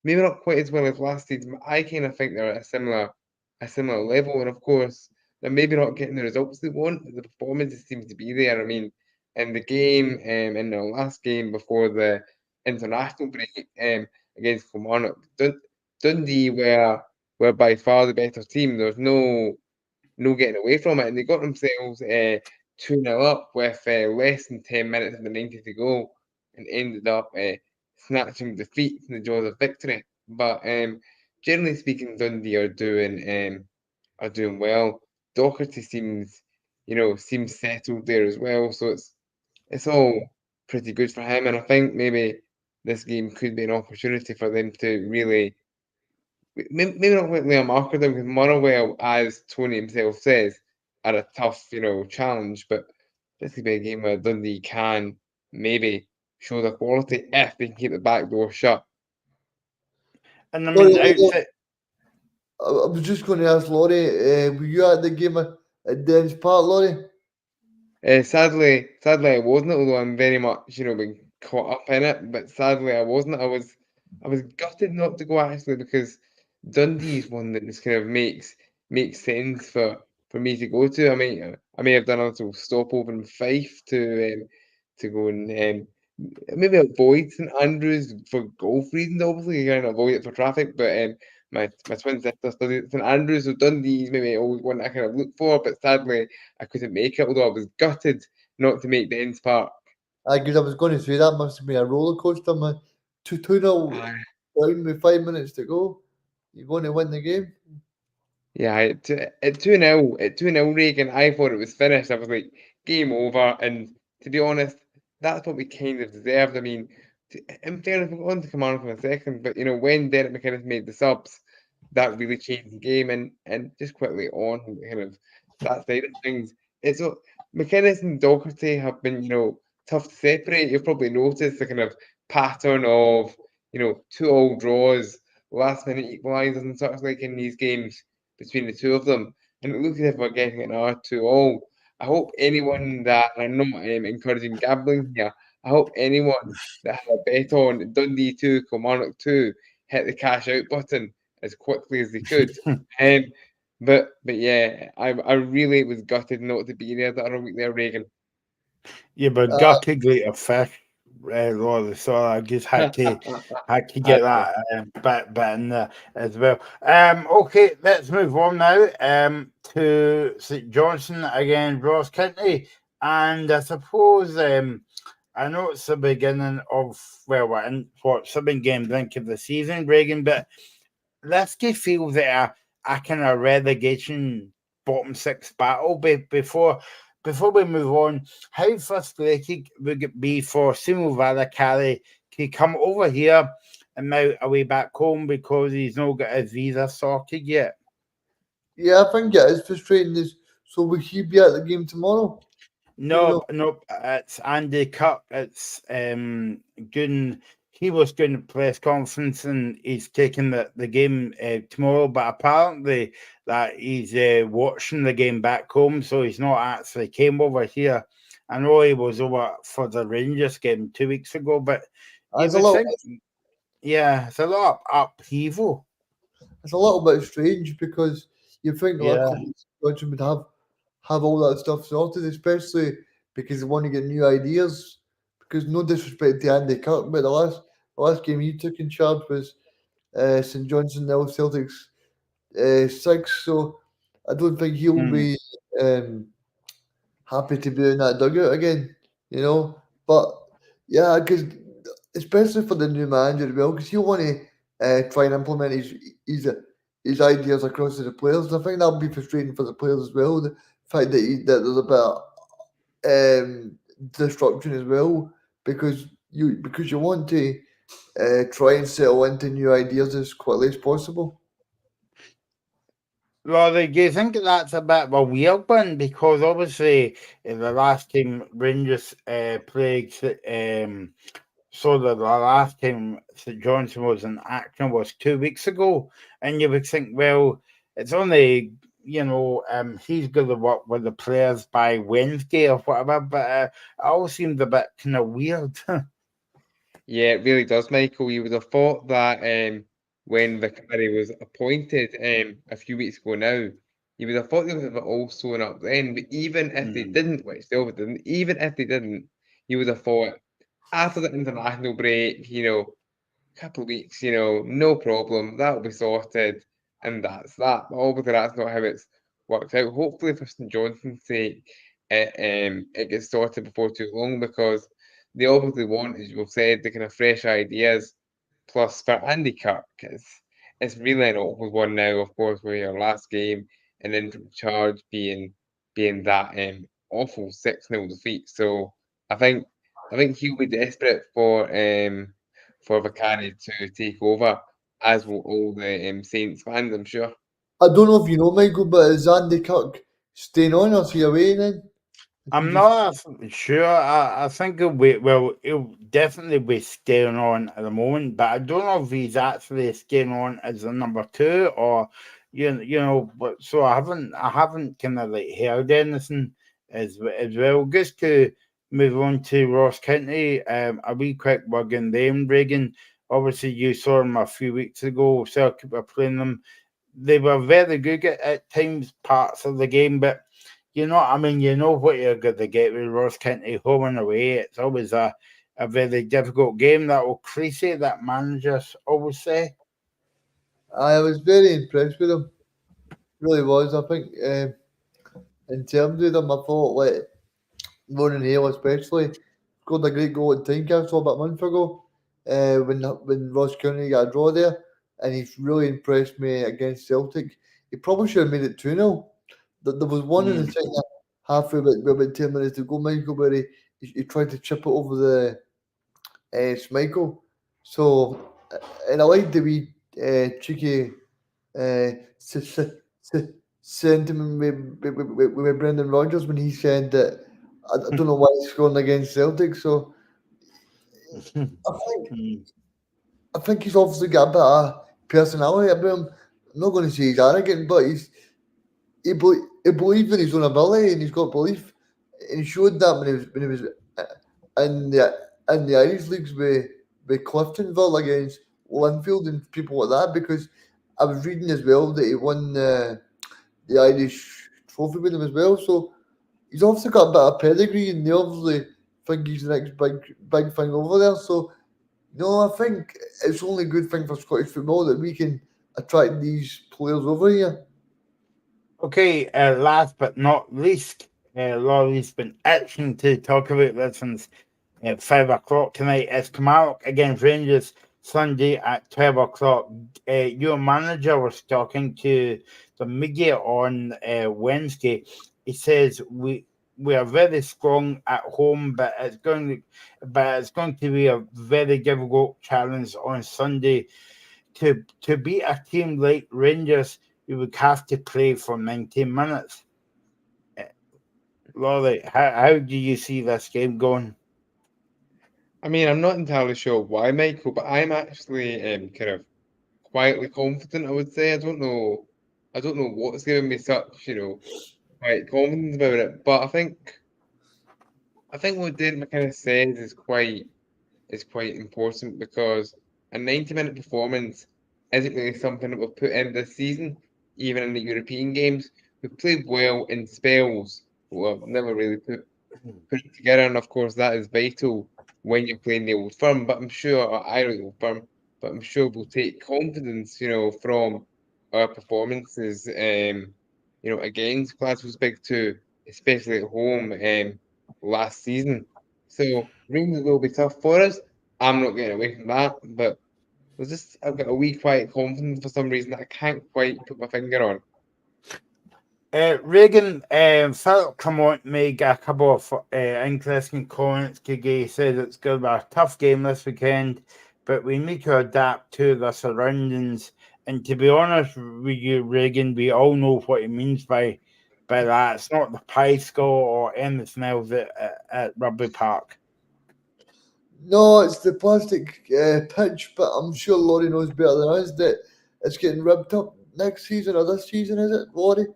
maybe not quite as well as last season, but I kind of think they're at a similar level. And of course, they're maybe not getting the results they want, but the performances seem to be there. I mean, in the game, in the last game before the international break against Kilmarnock, Dundee were by far the better team. There was no getting away from it, and they got themselves 2-0 up with less than 10 minutes of the 90 to go, and ended up snatching defeat from the jaws of victory. But generally speaking, Dundee are doing well. Docherty seems settled there as well, so it's all pretty good for him. And I think maybe this game could be an opportunity for them to really. Maybe not quite lay a marker down because Motherwell, as Tony himself says, are a tough, challenge. But this could be a game where Dundee can maybe show their quality if they can keep the back door shut. And I Sorry, mean, outside, I was just going to ask Laurie, were you at the game at Dens Park, Laurie? Sadly, I wasn't. Although I'm very much, been caught up in it. But sadly, I wasn't. I was gutted not to go actually because Dundee is one that just kind of makes sense for me to go to. I may have done a little stopover in Fife to go and maybe avoid St Andrews for golf reasons. Obviously, you kind of avoid it for traffic. But my twin sister studied at St Andrews, so Dundee's maybe always one I kind of look for. But sadly, I couldn't make it. Although I was gutted not to make the Ends Park. Because I was going to say that must have been a roller coaster, man. 2-0 down with 5 minutes to go. You're going to win the game. Yeah, at 2-0, Reagan, I thought it was finished. I was like, game over. And to be honest, that's what we kind of deserved. I mean, in fairness, we'll go on to Kilmarnock in a second, but when Derek McInnes made the subs, that really changed the game. And just quickly on kind of that side of things, it's McInnes and Docherty have been, tough to separate. You've probably noticed the kind of pattern of, 2-2 draws, last minute equalisers and such like in these games between the two of them, and it looks as if we're getting an R2-2. I hope anyone that, and I'm not encouraging gambling here, I hope anyone that had a bet on Dundee 2, Kilmarnock 2, hit the cash out button as quickly as they could. But yeah, I really was gutted not to be there the other week there, Reagan. yeah, but gutted like a fish, Rory. So I just had to get that bit in there as well. Okay, let's move on now. To St Johnstone against Ross County, and I suppose I know it's the beginning of we're in what second game brink of the season, Reagan, but let's get feel that a kind of relegation bottom six battle before we move on. How frustrating would it be for Simo Valakari to come over here and now away back home because he's not got his visa sorted yet? Yeah, I think it is frustrating. So will he be at the game tomorrow? No, it's Andy Cup. It's Gooden. He was doing a press conference and he's taking the game tomorrow, but apparently that he's watching the game back home, so he's not actually came over here I know he was over for the Rangers game 2 weeks ago, but It's a would little, think, yeah, it's a lot of upheaval. it's a little bit strange because you think like Yeah. Johnson would have all that stuff sorted, especially because they want to get new ideas. Because no disrespect to Andy Kirk, but the last game he took in charge was St Johnstone nil, Celtics 6. So I don't think he'll be happy to be in that dugout again, you know. But yeah, because especially for the new manager as well, because he'll want to try and implement his ideas across to the players. And I think that'll be frustrating for the players as well. The fact that there's a bit of disruption as well, because you want to try and settle into new ideas as quickly as possible. Laurie, do you think that's a bit of a weird one? Because obviously, the last time Rangers played, so the last time St Johnstone was in action was 2 weeks ago, and you would think, well, it's only he's going to work with the players by Wednesday or whatever, but it all seemed a bit kind of weird. Yeah, it really does, Michael. You would have thought that when Vicari was appointed a few weeks ago now, you would have thought they would have it all sewn up then. But even if they didn't, which they obviously didn't, even if they didn't, you would have thought after the international break, couple of weeks, no problem, that'll be sorted, and that's that. But obviously, that's not how it's worked out. Hopefully, for St Johnstone's sake, it gets sorted before too long because they obviously want, as you've said, the kind of fresh ideas. Plus, for Andy Kirk, it's really an awkward one now, of course, with your last game and interim charge being that awful 6-0 defeat. So I think he'll be desperate for Vicari to take over, as will all the Saints fans, I'm sure. I don't know if you know, Michael, but is Andy Kirk staying on or is he away then? I'm not sure. I think he'll definitely be staying on at the moment, but I don't know if he's actually staying on as a number 2 or but so I haven't kind of like heard anything as well. Just to move on to Ross County, a wee quick word on them, Reagan. Obviously, you saw them a few weeks ago. Celtic were playing them. They were very good at times, parts of the game, but you know what I mean? You know what you're going to get with Ross County home and away. It's always a very difficult game. That will Creasy, that managers always say. I was very impressed with him. Really was. I think in terms of them, I thought like Lauren Hale especially scored a great goal at Tynecastle about a month ago when Ross County got a draw there, and he's really impressed me against Celtic. He probably should have made it 2-0. There was one in the second half with about 10 minutes to go, Michael, where he tried to chip it over the Schmeichel. So, and I like the wee cheeky sentiment with Brendan Rodgers when he said that I don't know why he's scoring against Celtic. So I think he's obviously got a bit of personality about him. I'm not going to say he's arrogant, but he believes in his own ability and he's got belief. And he showed that when he was in the Irish leagues with Cliftonville against Linfield and people like that. Because I was reading as well that he won the Irish trophy with them as well. So he's obviously got a bit of pedigree, and they obviously think he's the next big thing over there. So no, I think it's only a good thing for Scottish football that we can attract these players over here. Okay, last but not least, Laurie's been itching to talk about this since 5 o'clock tonight. It's Kilmarnock against Rangers Sunday at 12 o'clock. Your manager was talking to the media on Wednesday. He says we are very strong at home, but it's going to be a very difficult challenge on Sunday. To beat a team like Rangers, you would have to play for 90 minutes. Laurie, how do you see this game going? I mean, I'm not entirely sure why, Michael, but I'm actually kind of quietly confident, I would say. I don't know what's giving me such, quiet confidence about it. But I think I think what Derek McInnes says is quite important because a 90-minute performance isn't really something that we've put in this season, even in the European games. We've played well in spells, but we've never really put it together, and of course that is vital when you're playing the Old Firm. But I'm sure, or I like the Old Firm, but I'm sure we'll take confidence, from our performances, against Glasgow's Big Two, especially at home, last season. So Rangers will be tough for us. I'm not getting away from that, but I've got a wee quiet confidence for some reason that I can't quite put my finger on. Reagan, Philip Clement made a couple of interesting comments. He said it's going to be a tough game this weekend, but we need to adapt to the surroundings. And to be honest with you, Reagan, we all know what he means by that. It's not the pie score or anything else at Rugby Park. No, it's the plastic pitch, but I'm sure Laurie knows better than us that it's getting ripped up next season or this season, is it, Laurie?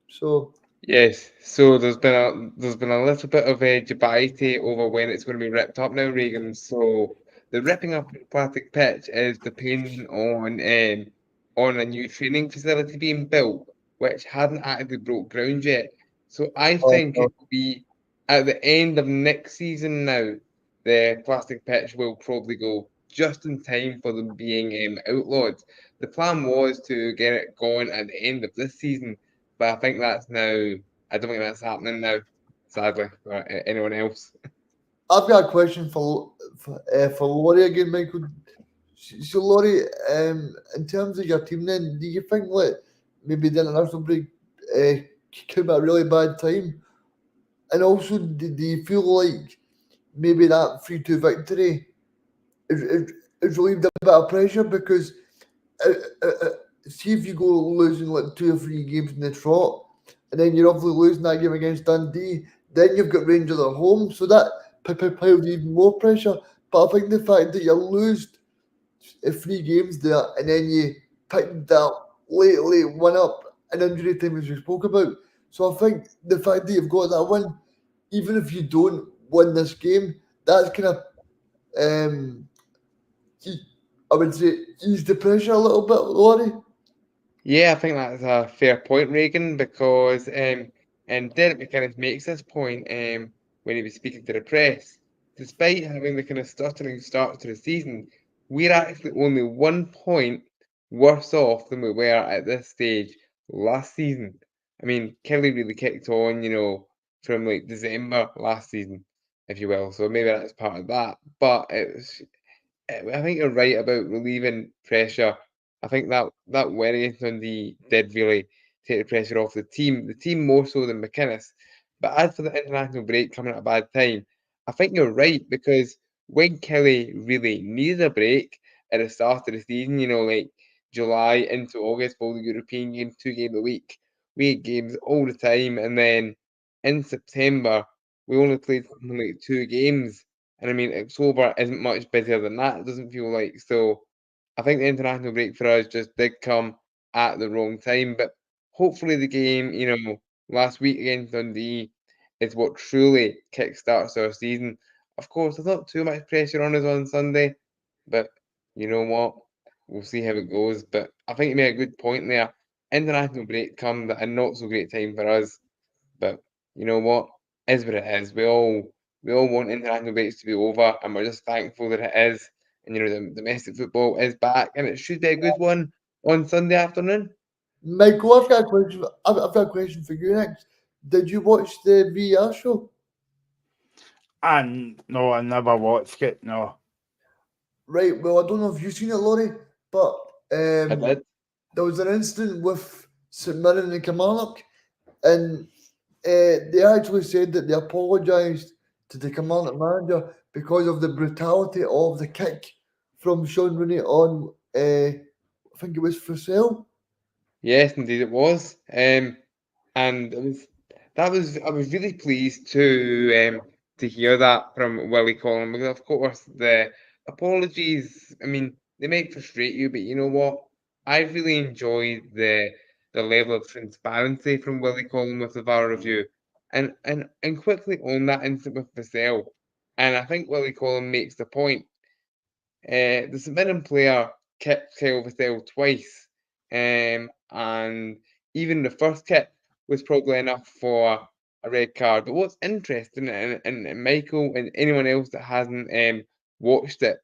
So Yes, so there's been a little bit of a debate over when it's going to be ripped up now, Reagan. So the ripping up of the plastic pitch is depending on a new training facility being built, which hadn't actually broke ground yet. So I think it will be at the end of next season now. The plastic pitch will probably go just in time for them being outlawed. The plan was to get it going at the end of this season. But I think that's now. I don't think that's happening now, sadly, for anyone else. I've got a question for Laurie again, Michael. So Laurie, in terms of your team, then do you think maybe the international break came at a really bad time, and also do you feel like maybe that 3-2 victory is relieved a bit of pressure because see if you go losing like 2 or 3 games in the trot, and then you're obviously losing that game against Dundee, then you've got Rangers at home, so that piles even more pressure. But I think the fact that you lose 3 games there and then you picked that late one up in injury time as we spoke about. So I think the fact that you've got that win, even if you don't win this game, that's kind of I would say ease the pressure a little bit, Laurie. Yeah, I think that's a fair point, Reagan, because and Derek McInnes makes this point when he was speaking to the press. Despite having the kind of stuttering start to the season, we're actually only 1 point worse off than we were at this stage last season. I mean, Kelly really kicked on, from like December last season, if you will. So maybe that's part of that. But I think you're right about relieving pressure. I think that win against Dundee did really take the pressure off the team more so than McInnes. But as for the international break coming at a bad time, I think you're right because when Kelly really needed a break at the start of the season, like July into August, all the European games, 2 games a week, we had games all the time, and then in September we only played something like 2 games. And I mean, October isn't much busier than that. It doesn't feel like. So I think the international break for us just did come at the wrong time. But hopefully the game, last week against Dundee is what truly kickstarts our season. Of course, there's not too much pressure on us on Sunday, but you know what? We'll see how it goes. But I think you made a good point there. International break come at a not so great time for us. But you know what? Is what it is. We all want international breaks to be over, and we're just thankful that it is. And the domestic football is back, and it should be a good one on Sunday afternoon. Michael, I've got a question. I've got a question for you next. Did you watch the VR show? And no, I never watched it. No. Right. Well, I don't know if you've seen it, Laurie, but I did. there was an incident with St Mirren and Kilmarnock, and they actually said that they apologised to the Kilmarnock manager because of the brutality of the kick from Sean Rooney on, I think it was Fussell. Yes, indeed it was. And I was really pleased to hear that from Willie Collum because of course the apologies, I mean, they might frustrate you, but you know what? I really enjoyed the level of transparency from Willie Collum with the VAR review. and quickly on that incident with Vassell. And I think Willie Collum makes the point. The St Mirren player kicked Kyle Vassell twice, and even the first kick was probably enough for a red card. But what's interesting, and Michael and anyone else that hasn't watched it,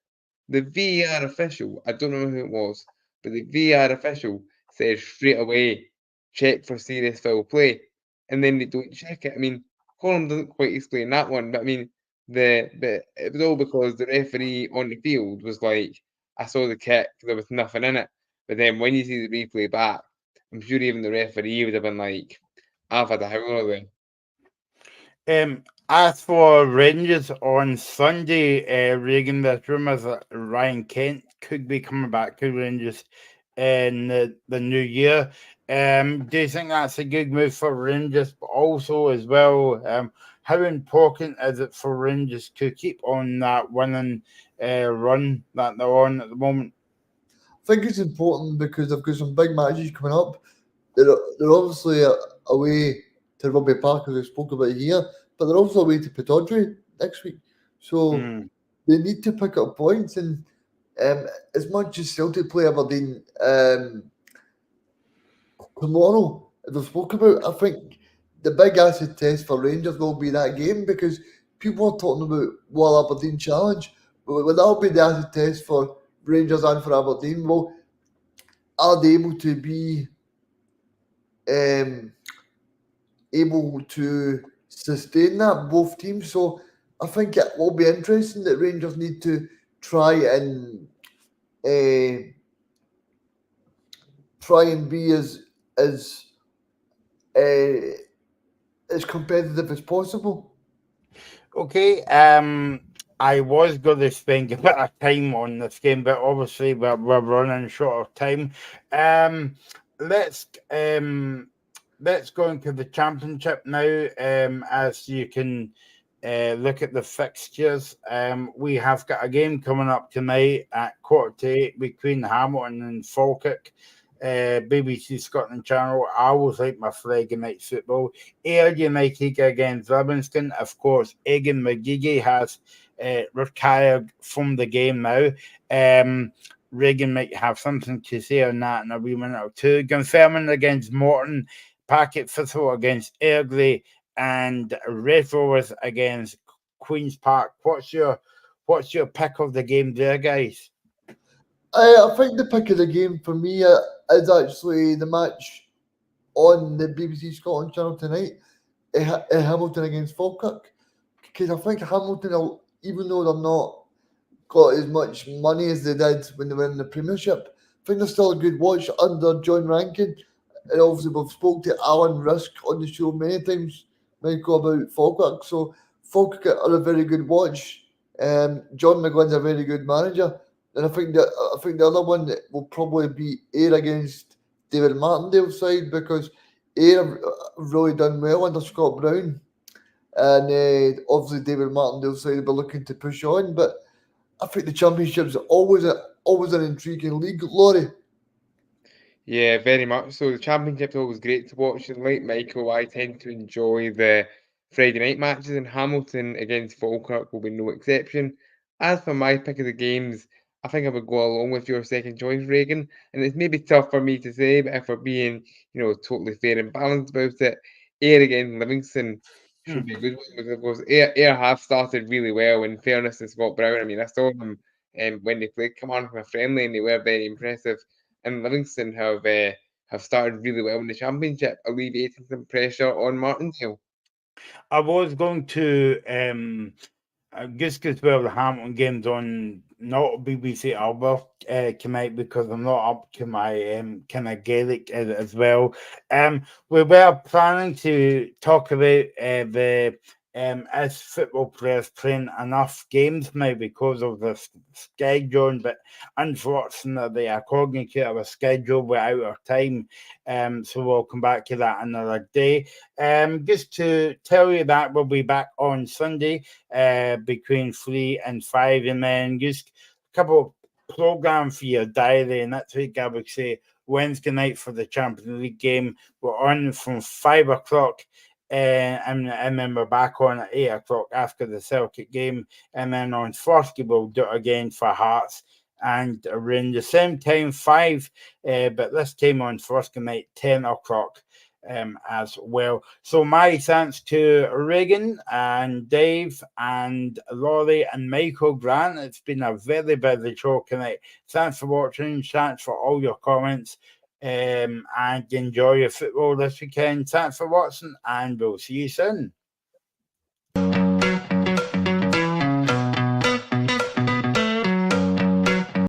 the VAR official, I don't know who it was, but the VAR official said straight away, check for serious foul play, and then they don't check it. I mean, Colin doesn't quite explain that one, but I mean, but it was all because the referee on the field was like, I saw the kick, there was nothing in it. But then when you see the replay back, I'm sure even the referee would have been like, I've had a howler there. As for Rangers on Sunday, Reagan, there's rumours that Ryan Kent could be coming back to Rangers in the new year. Do you think that's a good move for Rangers? But also, as well, how important is it for Rangers to keep on that winning run that they're on at the moment? I think it's important because they've got some big matches coming up. They're obviously away to Rugby Park, as we spoke about here, but they're also away to Pittodrie next week. So they need to pick up points. And as much as Celtic play Aberdeen tomorrow, as we spoke about, I think the big acid test for Rangers will be that game, because people are talking about Wall Aberdeen Challenge, but that'll be the acid test for Rangers and for Aberdeen. Well, are they able to be able to sustain that, both teams? So I think it will be interesting that Rangers need to try and be as competitive as possible. Okay, I was going to spend a bit of time on this game, but obviously we're running short of time. Let's go into the championship now. As you can look at the fixtures, we have got a game coming up tonight at 7:45 between Hamilton and Falkirk. BBC Scotland Channel. I always like my Friday night football. Ayr United against Livingston. Of course, Egan McGeady has retired from the game now. Reagan might have something to say on that in a wee minute or two. Dunfermline against Morton. Packet Thistle against Airdrie. And Red Rovers against Queen's Park. What's your pick of the game there, guys? I think the pick of the game for me is actually the match on the BBC Scotland Channel tonight, Hamilton against Falkirk, because I think Hamilton, even though they're not got as much money as they did when they were in the Premiership, I think they're still a good watch under John Rankin. And obviously we've spoke to Alan Risk on the show many times, Michael, about Falkirk. So Falkirk are a very good watch. John McGlynn's a very good manager. And I think the other one that will probably be Ayr against David Martindale's side, because Ayr have really done well under Scott Brown, and obviously David Martindale's side will be looking to push on. But I think the Championship's always an intriguing league, Laurie. Yeah, very much so. The Championship's always great to watch, and like Michael, I tend to enjoy the Friday night matches, and Hamilton against Falkirk will be no exception. As for my pick of the games, I think I would go along with your second choice, Reagan. And it's maybe tough for me to say, but if we're being, totally fair and balanced about it, Ayr against Livingston should be a good one, because of course Ayr have started really well. In fairness to Scott Brown, I mean, I saw them when they played Kilmarnock from a friendly, and they were very impressive. And Livingston have started really well in the Championship, alleviating some pressure on Martindale. I was going to just as well the Hamilton games on not BBC Alba tonight, because I'm not up to my kind of Gaelic as well. We were planning to talk about the as football players playing enough games now because of the schedule, but unfortunately, according to our schedule, we're out of time. So we'll come back to that another day. Just to tell you that we'll be back on Sunday between 3 and 5, and then just a couple of programs for your diary. And next week, I would say Wednesday night for the Champions League game. We're on from 5 o'clock and then we're back on at 8 o'clock after the Celtic game, and then on Thursday we'll do it again for Hearts, and around the same time 5, but this time on Thursday night 10 o'clock as well. So my thanks to Regan and Dave and Laurie and Michael Grant. It's been a very busy show tonight. Thanks for watching. Thanks for all your comments. And enjoy your football this weekend. Thanks for watching, and we'll see you soon.